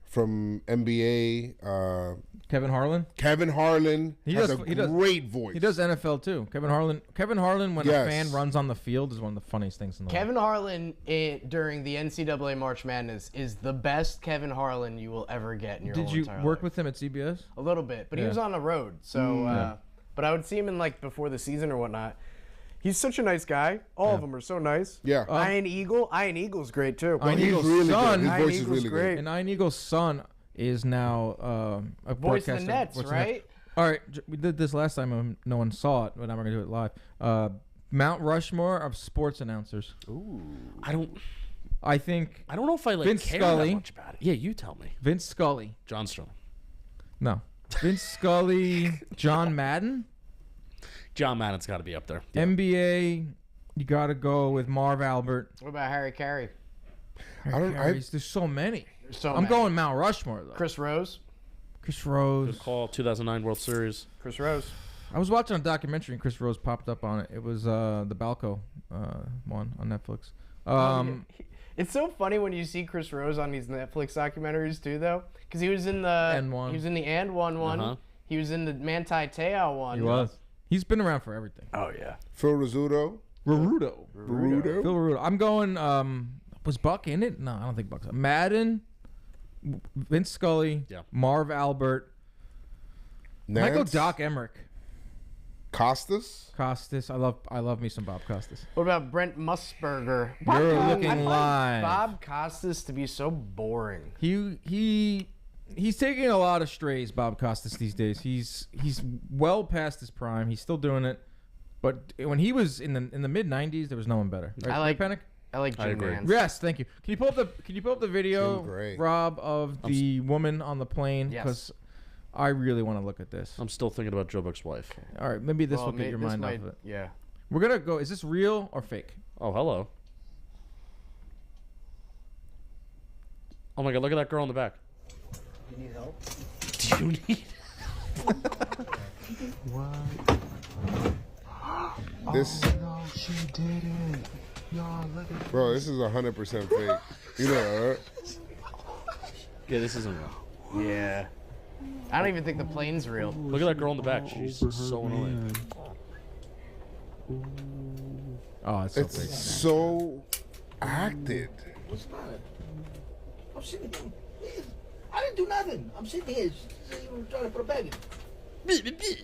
From NBA, Kevin Harlan. Kevin Harlan has a great voice. He does NFL too. Kevin Harlan, when a fan runs on the field, is one of the funniest things in the world. Kevin Harlan during the NCAA March Madness is the best Kevin Harlan you will ever get in your whole entire life. Did you work with him at CBS? A little bit, but he was on the road. So, but I would see him in like before the season or whatnot. He's such a nice guy. All of them are so nice. Yeah. Iron Eagle's great too. Iron Eagle's son. His voice is really great. And Iron Eagle's son is now a voice of broadcaster. the Nets, right? All right, we did this last time and no one saw it, but now we're gonna do it live. Mount Rushmore of sports announcers. Ooh. I don't know if I like Vince care Scully. that much about it. Yeah, you tell me. Vince Scully. John Sterling. No. Vince Scully. John Madden. John Madden's got to be up there. NBA. You got to go with Marv Albert. What about Harry Carey? There's so many. I'm going Mount Rushmore though. Chris Rose. Good call. 2009 World Series. Chris Rose. I was watching a documentary and Chris Rose popped up on it. It was the Balco one on Netflix. It's so funny when you see Chris Rose on these Netflix documentaries too, though, because he was in the N1. He was in the And One one. Uh-huh. He was in the Manti Te'o one. He was. He's been around for everything. Oh yeah. Phil Rizzuto. Phil Rizzuto. I'm going. Was Buck in it? No, I don't think Buck's. Madden. Vince Scully. Yeah. Marv Albert. Nance. I go Doc Emmerich. Costas. I love me some Bob Costas. What about Brent Musburger? You're I looking find live. Bob Costas to be so boring. He's taking a lot of strays, Bob Costas, these days. He's well past his prime. He's still doing it, but when he was in the mid '90s, there was no one better. Right, I like Panic. I like Jim Nance. Yes, thank you. Can you pull up the video, Rob, of the woman on the plane? Yes. Because I really want to look at this. I'm still thinking about Joe Buck's wife. All right, maybe this will get your mind off of it. Yeah. We're gonna go. Is this real or fake? Oh, hello. Oh my God! Look at that girl in the back. You need help? Do you need? This. Oh, no, she did it. Yo, look at Bro, this is 100% fake. You know that, right? Yeah, this isn't real. Yeah. I don't even think the plane's real. Look at that girl in the back. She's so annoying. Oh, it's so It's fake. so acted. What's not? I'm sitting here. I didn't do nothing. I'm sitting here. You're trying to put a bag in.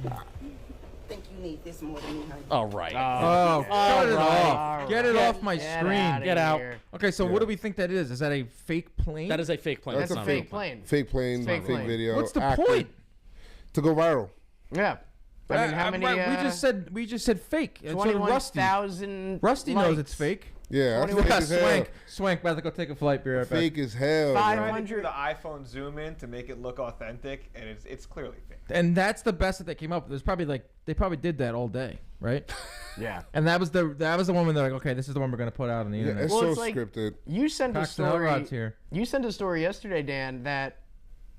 I think you need this more than me, honey. All right. Oh, cut it off. All Get it right. off my Get screen. outta Get out. here. Okay, so what do we think that is? Is that a fake plane? That is a fake plane. That's a not fake real plane. Fake plane, Fake fake plane. video. What's the acted point? To go viral. Yeah. I mean, how many? we just said fake. It's sort of Rusty. 21,000. Rusty knows it's fake. Yeah, that's fake as hell. Swank, about to go take a flight. Be right back. Fake as hell. bro. Trying to do the iPhone zoom in to make it look authentic, and it's clearly fake. And that's the best that they came up with. There's probably they probably did that all day, right? Yeah. And that was the one when they're like, okay, this is the one we're gonna put out on the Yeah, internet. it's Well, so it's like- scripted. You sent a Paxton story. Elrod's here. You sent a story yesterday, Dan, that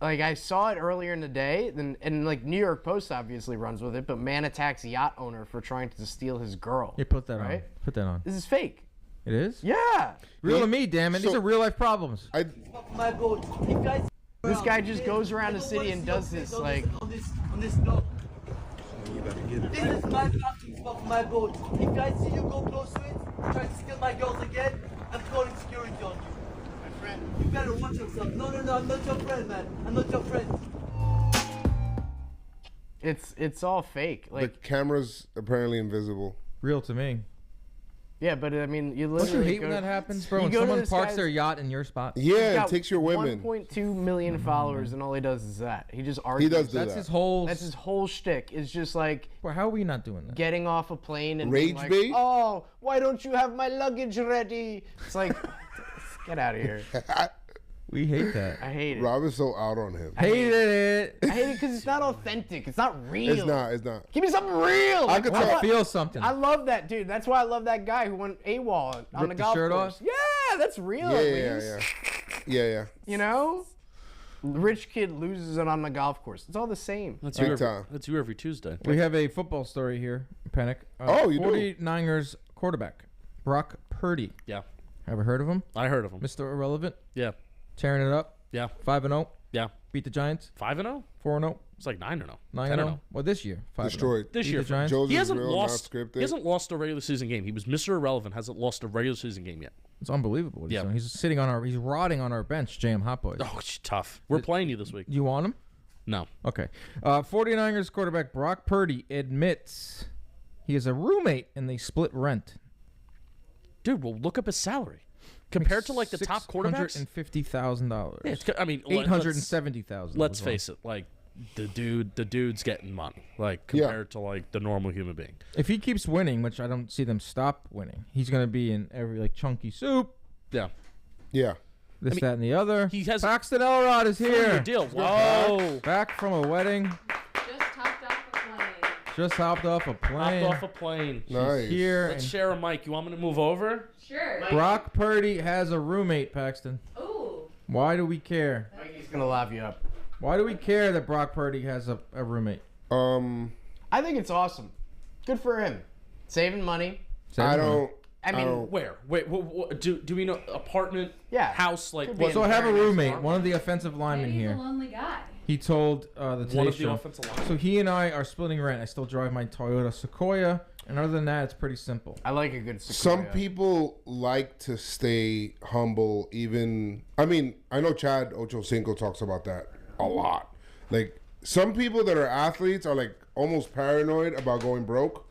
like I saw it earlier in the day, and like New York Post obviously runs with it, but man attacks yacht owner for trying to steal his girl. You put that on. Right? Put that on. This is fake. It is? Yeah. Real to me, damn it. These So- are real life problems. My boat. You guys. This guy just goes around the city and does this like. On this dock. This is my parking spot for my boat. If guys see you go close to it, try to steal my girls again, I'm calling security on you. My friend. You better watch yourself. No, I'm not your friend, man. I'm not your friend. It's all fake. The Like camera's apparently invisible. Real to me. Yeah, but I mean, you Don't literally you hate when that happens, bro? When go to someone this parks guy's- their yacht in your spot. Yeah, He's it got takes your women. 1.2 million followers, and all he does is that. He just argues. does do That's that. his whole. That's his whole shtick. It's just like Bro, how are we not doing that? getting off a plane and Rage being like, bait? "Oh, why don't you have my luggage ready?" It's like, get out of here. We hate that. I hate it. Rob is so out on him. Hated it. I hate it because it's not authentic. It's not real. It's not. It's not. Give me something real. I could I tell. feel something. I love that dude. That's why I love that guy who went AWOL on Ripped the the golf shirt course. off? Yeah, that's real. Yeah, at yeah, least. yeah. You know, rich kid loses it on the golf course. It's all the same. That's Big you every, time. that's you every Tuesday. We have a football story here, Panic. Oh, you do? 49ers quarterback, Brock Purdy. Yeah, Ever heard of him? I heard of him. Mr. Irrelevant, Yeah, tearing it up. yeah, 5-0. yeah. Beat the Giants. 5-0. 4-0. It's like 9-0. 9-0. Well, this year. 5-0. Destroyed. This Beat year, the Giants. Joe's he is hasn't real, not lost. scripted. He hasn't lost a regular season game. He was Mr. Irrelevant. Hasn't lost a regular season game yet. It's unbelievable what he's Yeah. doing. He's sitting on our. He's rotting on our bench, JM Hot Boys. Oh, it's tough. We're playing you this week. You want him? No. Okay. 49ers quarterback Brock Purdy admits he has a roommate and they split rent. Dude, well, look up his salary. Compared to like the top quarterbacks, $650,000. yeah, I mean, $870,000. Let's face it, like the dude's getting money, like compared to like the normal human being. If he keeps winning, which I don't see them stop winning, he's gonna be in every like chunky soup. Yeah, Yeah. This, that, and the other. he has Paxton Elrod is here. Good deal. Whoa, Back from a wedding. Just hopped off a plane. hopped off a plane. Nice. Here. Let's and share a mic. You want me to move over? Sure. Brock Purdy has a roommate, Paxton. Ooh. Why do we care? Mikey's gonna laugh you up. Why do we care that Brock Purdy has a roommate? I think it's awesome. Good for him. Saving money. I don't. I mean, don't- Where? Wait, do we know apartment? Yeah. House like Could be what? So I have a Very nice roommate, apartment. one of the offensive linemen Maybe he's here. a lonely guy. He told the Today One of the Show. offensive linemen. So he and I are splitting rent. I still drive my Toyota Sequoia, and other than that, it's pretty simple. I like a good Some Sequoia. people like to stay humble. Even I mean, I know Chad Ochocinco talks about that a lot. Like some people that are athletes are like almost paranoid about going broke,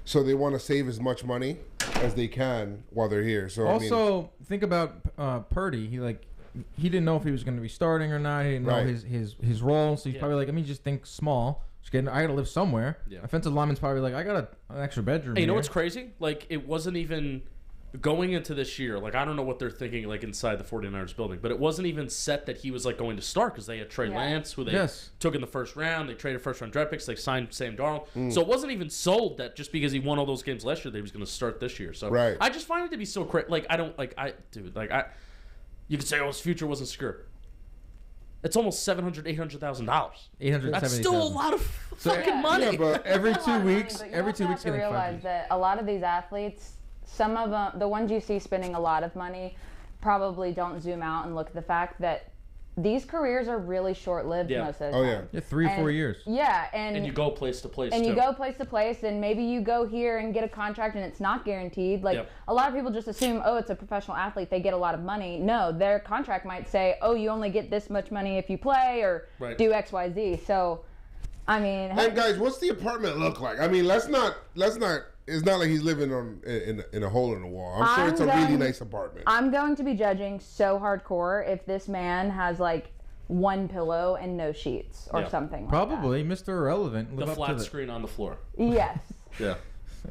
so they want to save as much money as they can while they're here. So Also, think about Purdy. He didn't know if he was going to be starting or not. He didn't know Right. his role. So he's probably like, let me just think small. I got to live somewhere. Yeah. Offensive lineman's probably like, I got an extra bedroom. Hey, you know here. what's crazy? Like, it wasn't even going into this year. Like, I don't know what they're thinking, like, inside the 49ers building, but it wasn't even set that he was, like, going to start because they had Trey Lance, who they took in the first round. They traded first-round draft picks. They signed Sam Darnold. So it wasn't even sold that just because he won all those games last year, that he was going to start this year. So Right. I just find it to be so crazy. Like, you could say, oh, his future wasn't secure. It's almost $700,000, $800,000. That's still a lot of fucking money. Yeah, but every That's a 2 lot of money, weeks, but you every also 2 have weeks to getting realize 5 that a lot of these athletes, some of them, the ones you see spending a lot of money, probably don't zoom out and look at the fact that these careers are really short-lived Yeah. most of the Oh, time. Yeah, 3 or 4 And- years. Yeah, And you go place to place, and too. you go place to place, and maybe you go here and get a contract and it's not guaranteed. Like, Yep. a lot of people just assume, oh, it's a professional athlete, they get a lot of money. No, their contract might say, oh, you only get this much money if you play or Right. do X, Y, Z. So, I mean, And guys, what's the apartment look like? I mean, let's not. It's not like he's living in a hole in the wall. I'm sure it's a really nice apartment. I'm going to be judging so hardcore if this man has like one pillow and no sheets or something like Probably Mr. Irrelevant. The Live up flat to the screen on the floor. that. Yes. Yeah.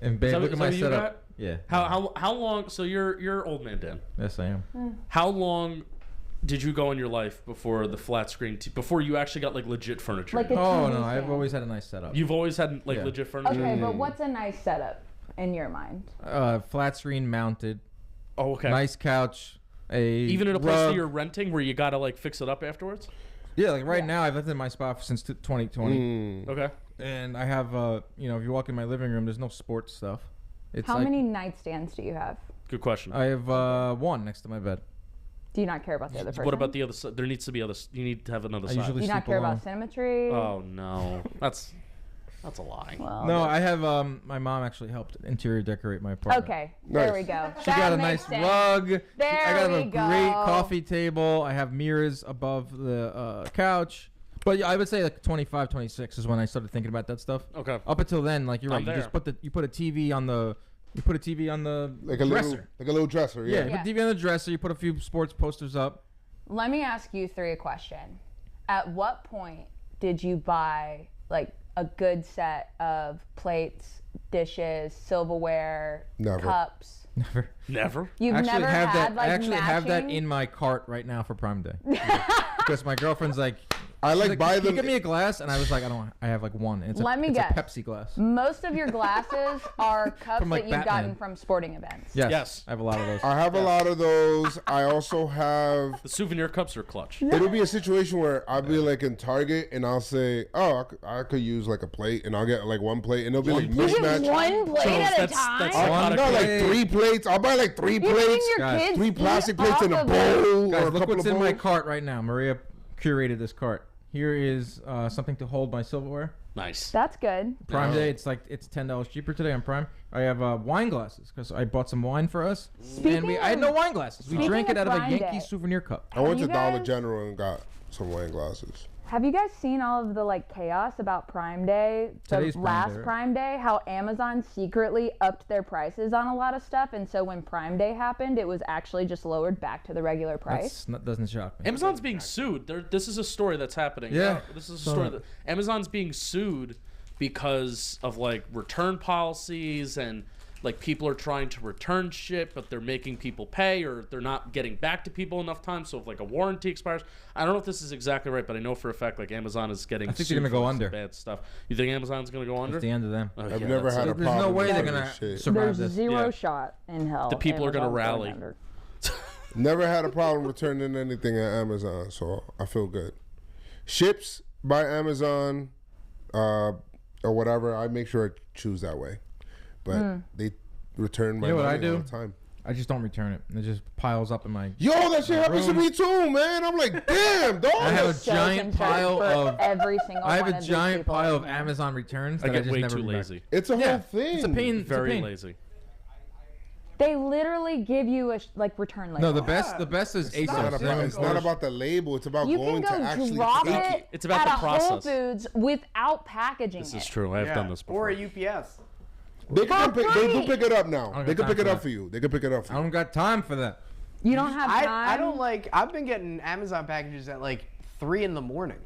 And babe, look at my you setup. got? Yeah. How long? So you're old man Dan. Yes, I am. How long did you go in your life before the flat screen? Before you actually got like legit furniture? Like a Oh TV no, I've stand. always had a nice setup. You've always had like Yeah. legit furniture. Okay, but what's a nice setup in your mind? Flat screen mounted. Oh, okay. Nice couch. Even in a place rug. that you're renting where you gotta like fix it up afterwards. Yeah, like right now I've lived in my spot since 2020. Okay. And I have if you walk in my living room, there's no sports stuff. It's How like, many nightstands do you have? Good question. I have one next to my bed. Do you not care about the other person? What about the other side? There needs to be other. You need to have another I side. usually Do you not sleep care alone. about symmetry? Oh no, that's a lie. Well, No, I have my mom actually helped interior decorate my apartment. Okay, there we go. She got a That nice makes sense. rug. There I got we a go. great coffee table. I have mirrors above the couch. But yeah, I would say like 25, 26 is when I started thinking about that stuff. Okay. Up until then, like you're right, I'm you just there. put a TV on the You put a TV on the like a dresser. little dresser. Yeah, Yeah. you put a TV on the dresser. You put a few sports posters up. Let me ask you three a question. At what point did you buy like a good set of plates, dishes, silverware, Never. cups? Never. You've I never have had that. like I actually have that matching? in my cart right now for Prime Day. Because my girlfriend's like, I she's like buy "Can you them. give me a glass?" And I was like, I have like one. And it's Let me it's guess. a Pepsi glass. Most of your glasses are cups From, like, that you've Batman. gotten from sporting events. Yes. I have a lot of those. I have a lot of those. I also have. The souvenir cups are clutch. It'll be a situation where I'll be like in Target and I'll say, "Oh, I could use like a plate," and I'll get like one plate, and it'll be like You get mismatched. one plate at a that's time? a lot of No, like plate. 3 plates. I'll buy like 3 You're plates, letting your Guys, kids 3 eat plastic plates off in a of it? bowl, Guys, or a look couple what's of in my bowls. cart right now. Maria curated this cart. Here is something to hold my silverware. Nice. That's good. Prime Day, it's $10 cheaper today on Prime. I have wine glasses because I bought some wine for us, and I had no wine glasses. We Speaking drank it of out of a Prime Yankee Day. souvenir cup. I went you to Dollar guys- General and got some wine glasses. Have you guys seen all of the like chaos about Prime Day? Today's The Prime last Day, right? Prime Day, how Amazon secretly upped their prices on a lot of stuff, and so when Prime Day happened, it was actually just lowered back to the regular price. That doesn't shock me. Amazon's being sued. This is a story that's happening. Yeah. This is a So- story that Amazon's being sued because of like return policies and like people are trying to return shit, but they're making people pay or they're not getting back to people enough time. So if like a warranty expires, I don't know if this is exactly right, but I know for a fact like Amazon is getting. I think sued they're gonna go for some under. bad stuff. You think Amazon's gonna go under? It's the end of them. Oh, I've yeah, never that's had it. a There's problem. no way they're with gonna this shit. survive There's this. zero Yeah. shot in hell. The people are gonna Amazon's going rally. under. Never had a problem returning anything at Amazon, so I feel good. Ships by Amazon, or whatever. I make sure I choose that way, but they return my You know what money I do? all the time. I just don't return it. It just piles up in my. Yo, that shit happens to room. me too, man. I'm like, damn, dog. I have a So giant concerned pile for of. every single I have one a of these giant people pile in of here. Amazon returns I that I get just way never too bring back. lazy. It's a whole Yeah, thing. it's a pain. Very it's a pain. lazy. They literally give you a like return label. No, the best is It's not, ASOS. about, it's not about the label. It's about You going can to go actually drop take it It's about at the a Whole process. Foods without packaging This it. is true. I have done this before. Or a UPS. They can pick, they do pick it up now. don't They got can pick time it for up that. for you. They can pick it up for I you. don't got time for that. You don't have time. I don't like. I've been getting Amazon packages at like 3 in the morning,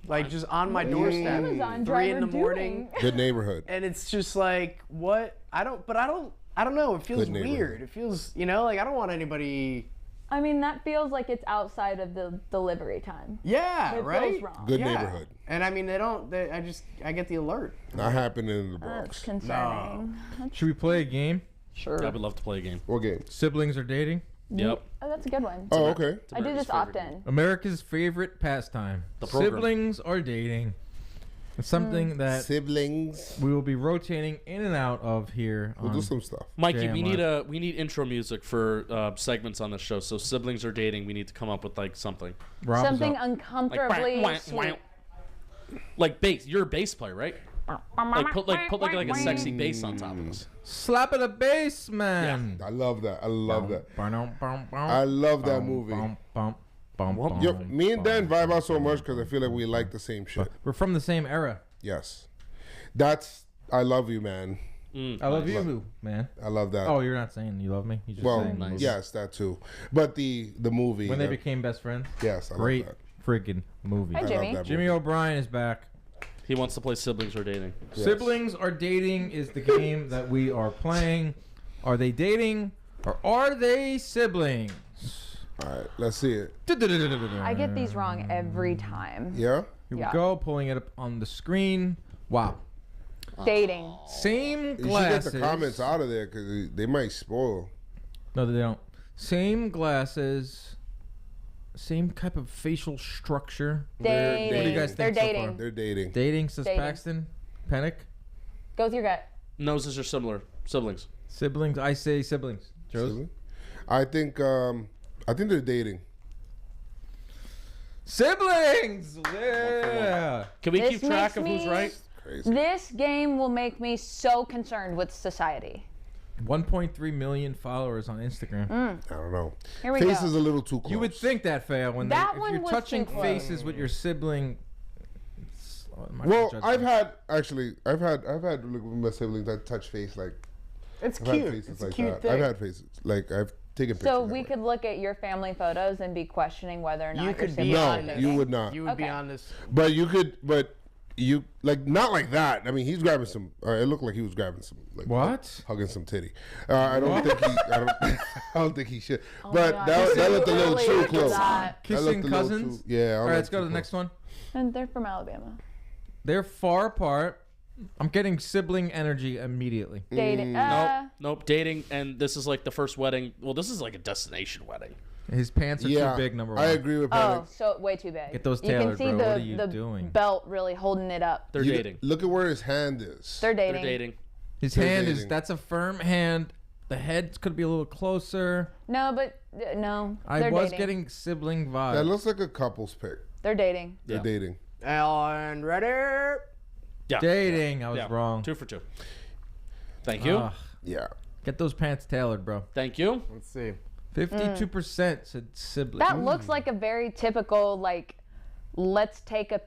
like just on my doorstep. Amazon 3 in driver the morning, doing? Good neighborhood. and it's just like what I don't. But I don't know. It feels Good neighborhood. weird. It feels like I don't want anybody. I mean, that feels like it's outside of the delivery time. Yeah, It right. feels wrong. Good Yeah. neighborhood. And I mean, I get the alert. Not happening in the That's Bronx. concerning. Should we play a game? Sure. I would love to play a game. What game? Siblings are dating. Yep. Oh, that's a good one. Oh, okay. I do this often. America's favorite pastime. The program. Siblings are dating. It's something that Siblings. we will be rotating in and out of here. We'll do on- some stuff. Mikey, we JM need intro music for segments on the show. So siblings are dating. We need to come up with like something. Rob is Something up. uncomfortably Like, sweet. Like bass. You're a bass player, right? Like put like a sexy bass on top of this. Slap of the bass, man. I love that. I love that. I I love that movie. Yo, me and Dan vibe out so much because I feel like we like the same shit. We're from the same era. Yes. That's I love you, man. I love you, man. I love that. Oh, you're not saying you love me. You just well, saying movie. yes, that too. But the movie. When they that- became best friends. Yes, I Great love freaking movie. Hi, that. I Jimmy. love that Jimmy movie. O'Brien is back. He wants to play siblings are dating. Yes. Siblings are dating is the game that we are playing. Are they dating or are they siblings? All right, let's see it. I get these wrong every time. Yeah? Here we Yeah. go, pulling it up on the screen. Wow. Dating. Same You should glasses. get the comments out of there because they might spoil. No, they don't. Same glasses. Same type of facial structure. Dating. What do you guys They're think so dating. far? They're dating. Dating, says Dating. Paxton. Panic. Go with your gut. Noses are similar. Siblings. Siblings. I say siblings. Joez? Sibling? I think they're dating. Siblings! Yeah. Can we This keep track makes of who's me- right? Crazy. This game will make me so concerned with society. 1.3 million followers on Instagram. I don't know. Here we Face go. is a little too close. You would think that, Faye, when That if one you're was touching too close. faces with your sibling. I'm not Well, gonna judge them. I've had like with my siblings. I touch face like It's I've had cute. faces It's a like cute that. thing. I've had faces. Like, I've taken pictures. So that we way. could look at your family photos and be questioning whether or not You your could be siblings on are this. dating. You would not. You would be Okay. on this. But you like not like that. I mean, he's grabbing some. It looked like he was grabbing some. Like, What? Hugging some titty. I don't think he. I don't think he should. Oh but my God. that looked a little Early too after close. that. That looked Kissing a little cousins? too- yeah. All right, let's go to the next one. And they're from Alabama. They're far apart. I'm getting sibling energy immediately. Dating. Nope. Dating, and this is like the first wedding. Well, this is like a destination wedding. His pants are Yeah, too big, number one. I agree with Oh, Panic. so way too big. Get those You can tailored, see bro. the What are you the doing? belt really holding it up. They're dating. Look at where his hand is. They're They're dating. dating. His They're hand is, dating. that's a firm hand. The head could be a little closer. No, but no. I They're was dating. getting sibling vibes. That looks like a couple's pic. They're dating. They're Yeah. dating. And ready? Yeah. Dating. I was Yeah. wrong. 2 for 2. Thank you. Ugh. Yeah. Get those pants tailored, bro. Thank you. Let's see. 52% said sibling. That looks like a very typical, like, let's take a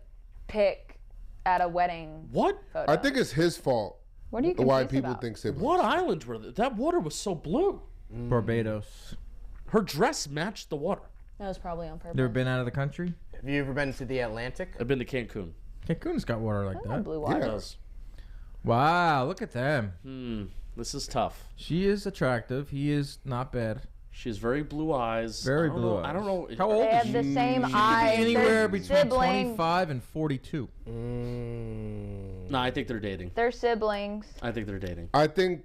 pic at a wedding What? photo. I think it's his fault. What are you Why confused people about? think siblings. What island were they? That water was so blue. Barbados. Her dress matched the water. That was probably on purpose. Never been out of the country? Have you ever been to the Atlantic? I've been to Cancun. Cancun's got water like I love that. blue It water. does. Wow, look at them. This is tough. She is attractive. He is not bad. She has very blue eyes. Very I don't blue know- eyes. I don't know. How old They is have she? the same She eyes. could be anywhere They're between siblings. 25 and 42. No, I think they're dating. They're siblings. I think they're dating. I think.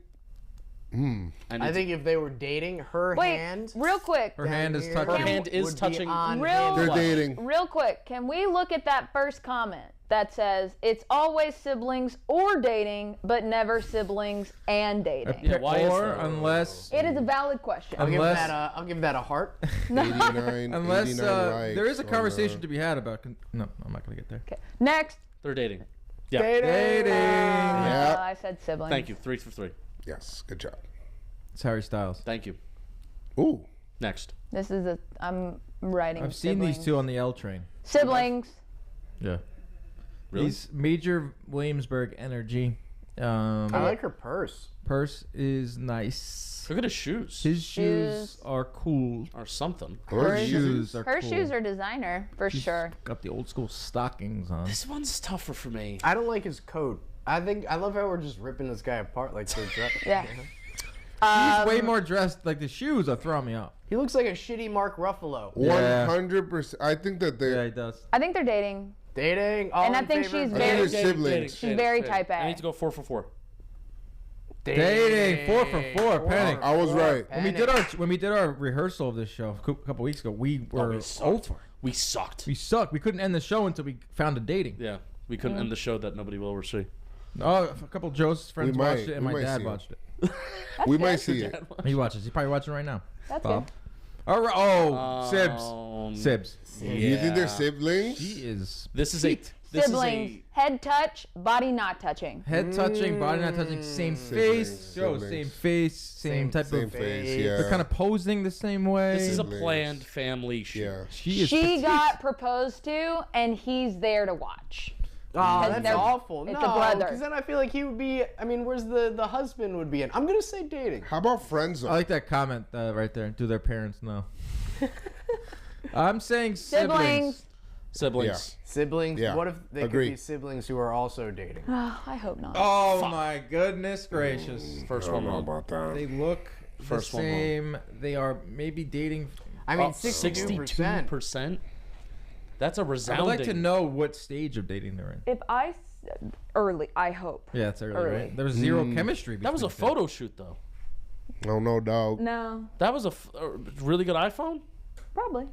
I think if they were dating, her Wait, hand. real quick. Her hand is here touching. Her hand is would be touching. on Real- his They're flesh. dating. Real quick, can we look at that first comment that says it's always siblings or dating, but never siblings and dating? Yeah, why is or that? unless It is a valid question. I'll give Unless- that a. I'll give that a heart. 89, unless 89 likes there is a on, conversation to be had about no, I'm not gonna get there. Okay. Next. They're dating. Yeah. Dating. Yeah. I said siblings. Thank you. 3 for 3. Yes, good job. It's Harry Styles. Thank you. Ooh. Next. This is a. I'm writing. I've seen these two on the L train. Siblings. Yeah. Really? He's Major Williamsburg energy. I like her purse. Purse is nice. Look at his shoes. His shoes are cool. Or something. Her shoes are Her cool. shoes are designer for sure. Got the old school stockings on. This one's tougher for me. I don't like his coat. I love how we're just ripping this guy apart like they're dressed. Yeah. He's way more dressed. Like the shoes are throwing me off. He looks like a shitty Mark Ruffalo. 100%. I think that they. Yeah, he does. I think they're dating. Dating. All And I in think favor? she's I very. think they're siblings. She's very type I A. need to go 4 for 4. Dating. 4 for 4. Penny. I was right. When we did our rehearsal of this show a couple weeks ago, we were we sucked. over. We sucked. We sucked. We couldn't end the show until we found a dating. Yeah. We couldn't end the show that nobody will ever see. Oh, a couple of Joe's friends We might- watched it, and we my might dad see it. watched it. We good. might see it. He watches. He's probably watching right now. That's Bob. good. All right. Oh, Sibs. Sibs. You think they're siblings? She is This is a. This Siblings. is Head touch, body not touching. head touching, body not touching, same face. Siblings, Joe, siblings. same face, same type Same of. face, yeah. They're kind of posing the same way. a. This is a Siblings. planned family shoot. Yeah. She is. She petite. got proposed to, and he's there to watch. Oh, Because that's they're- awful. it's no, a brother. because then I feel like he would be. I mean, where's the husband would be in? I'm gonna say dating. How about friends? I like that comment right there. Do their parents know? I'm saying siblings. Siblings. Siblings. Yeah. What if they Agree. could be siblings who are also dating? Oh, I hope not. Oh my goodness gracious! First I one don't know wrong. about that. They look First the one wrong. same. They are maybe dating. I mean, 62%. 62%. That's a I resounding. would like to know what stage of dating they're in. If I early, I hope. Yeah, it's early, Early. right? There was zero chemistry. That was a between them. photo shoot, though. Oh no, dog. No, That was a really good iPhone. probably.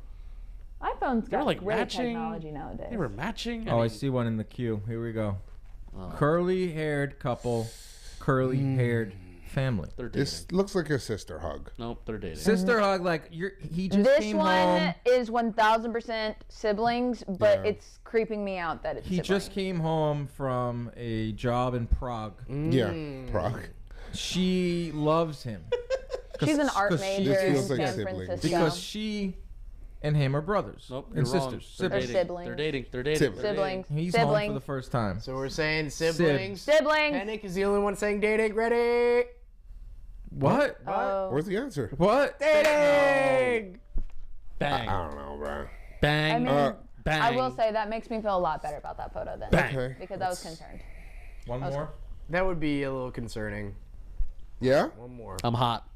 iPhone's They were got like great matching. technology nowadays. They were matching. Oh, I see one in the queue. Here we go. Curly-haired couple, curly-haired family. They're dating. This looks like a sister hug. Nope, they're dating. Sister hug, like he just This came one home. is 1000% siblings, but Yeah. it's creeping me out that it's He siblings. just came home from a job in Prague. Yeah, Prague. She loves him. She's an art 'cause she- major This in feels like San siblings. Francisco. Because she and him are brothers Nope, and you're wrong. sisters. They're Siblings. dating. siblings. They're dating. They're dating. Siblings. They're dating. Siblings. He's home for Siblings. the first time. So we're saying siblings. Siblings. Panic is the only one saying dating. Ready? What? Oh. Where's the answer? What? Dating. Bang. I don't know, bro. Bang. I mean, Bang. I will say that makes me feel a lot better about that photo then. Bang. Okay. Because I was concerned. One more? That would be a little concerning. Yeah? One more. I'm hot.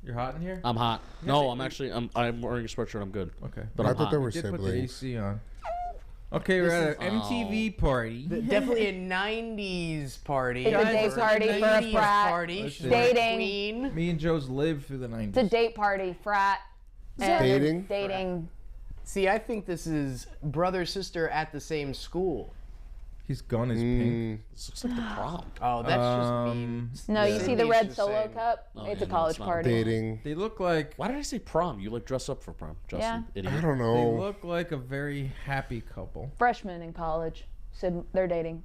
You're hot in here? I'm hot. No, I'm actually. I'm wearing a sweatshirt. I'm good. Okay. But I I'm thought hot. there were We did put the siblings. AC on. Okay, we're at an MTV party. Definitely a 90s party. It's a Guys, date it's a party for a 80s frat. party. Let's She's do a it. Dating. queen. Me and Joe's lived through the 90s. It's a date party, frat. And Dating? Dating. See, I think this is brother sister at the same school. His gun is pink. This looks like the prom. Oh, that's just mean. No, you see the Sydney's red just solo saying- cup? Oh, It's yeah, a no, college it's not. party. Dating. They look like Why did I say prom? You like dress up for prom, Justin? Yeah. Idiot. I don't they know. look like a very happy couple. Freshmen in college. They're dating.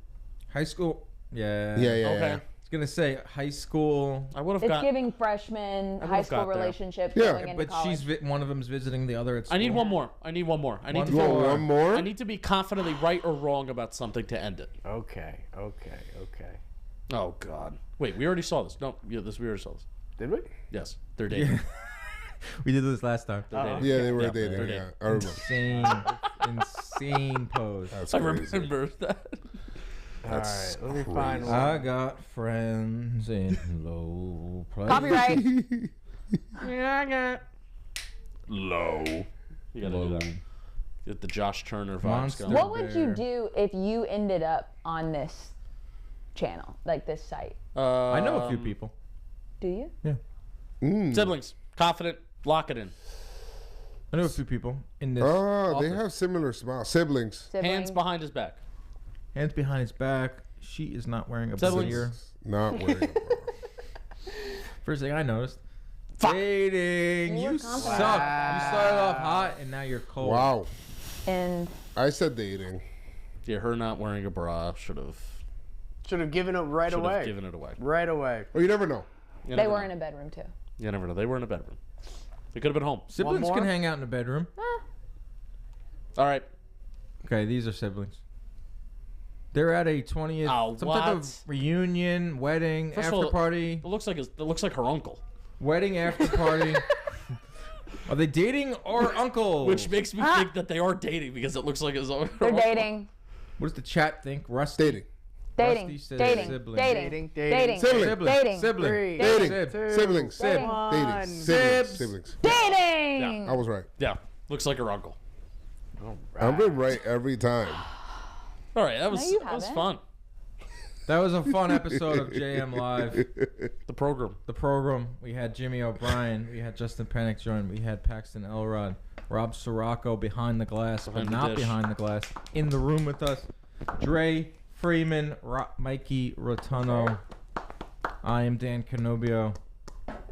High school. Yeah. Yeah. Okay. I was gonna say high school. I would have It's got. giving freshman high would've school got there. relationship Yeah, going into But college. one of them's visiting the other at school. I need one more. I need one more. I need One to. You want more. one more? I need to be confidently right or wrong about something to end it. Okay. Oh God. Wait, we already saw this. No, yeah, we already saw this. Did we? Yes, they're dating. We did this last time. They're dating. Yeah, they were Yeah, dating. they're Yeah, dating. I remember. Insane pose. That's I crazy. remember that. All right. Let me find one. I got friends in low place. Copyright. Yeah, I got. Low. You gotta do that. Get the Josh Turner vibes Monster. going. What would you Bear. do if you ended up on this channel, like this site? I know a few people. Do you? Yeah. Siblings, confident, lock it in. I know a few people in this. Oh, they office. have similar smiles. Siblings. Sibling? Hands behind his back. Hands behind his back. She is not wearing a Siblings. brassiere. Not wearing a bra. First thing I noticed. Fuck. Dating. You were suck. confident. You started off hot and now you're cold. Wow. And I said dating. Yeah, her not wearing a bra should have Given it right away. given it away. Right away. Oh, you never know. You they never were know. in a bedroom too. You never know. They were in a bedroom. They could have been home. Siblings One more? can hang out in the bedroom. All right. Okay, these are siblings. They're at a 20th, Oh, some type of what? reunion, wedding, First of after all, party. It looks like her uncle, Wedding after party. Are they dating or uncle? which makes me think that they are dating because it looks like it's her They're uncle. dating. What does the chat think? Rusty. Dating. Dating. Rusty says Dating. siblings. Dating. Dating. Dating. Sibling. Dating. Sibling. Three. Dating. Sib. Siblings. Dating. Dating. Sibs. Siblings. Dating. I was right. Yeah, looks like her uncle. I've been right every time. All right, that was you that was haven't. fun. That was a fun episode of JM Live. The program. The program. We had Jimmy O'Brien. We had Justin Panic join. We had Paxton Elrod. Rob Scirocco behind the glass, Behind but the not dish. behind the glass. In the room with us. Dre, Freeman, Mikey, Rotunno. I am Dan Canobbio.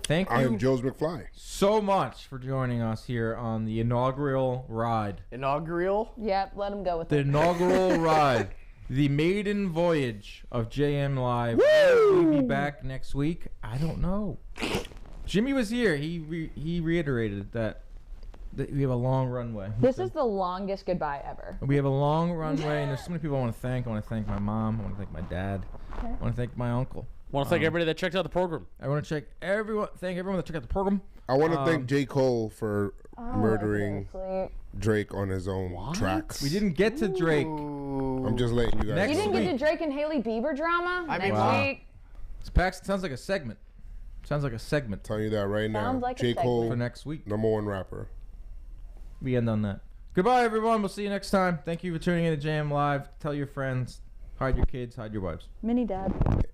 Thank you I am Joez McFly. so much for joining us here on the inaugural ride. Inaugural. Yep. Let them go with The it. inaugural ride. The maiden voyage of JM Live. Will we be back next week? I don't know. Jimmy was here. He reiterated that we have a long runway. This is the longest goodbye ever. We have a long runway, and there's so many people I want to thank. I want to thank my mom. I want to thank my dad. I want to thank my uncle. Want to thank everybody that checked out the program. I want to thank everyone that checked out the program. I want to thank J. Cole for Oh, murdering seriously. Drake on his own track. We didn't get to Drake. I'm just letting you guys Next You know. didn't get to week. Drake and Haley Bieber drama I mean, next wow. week. This Paxton sounds like a segment. Sounds like a segment Telling you that right now. Sounds like a J. Cole, for next week. #1 rapper. We end on that. Goodbye, everyone. We'll see you next time. Thank you for tuning in to JM Live. Tell your friends. Hide your kids. Hide your wives. Mini dad.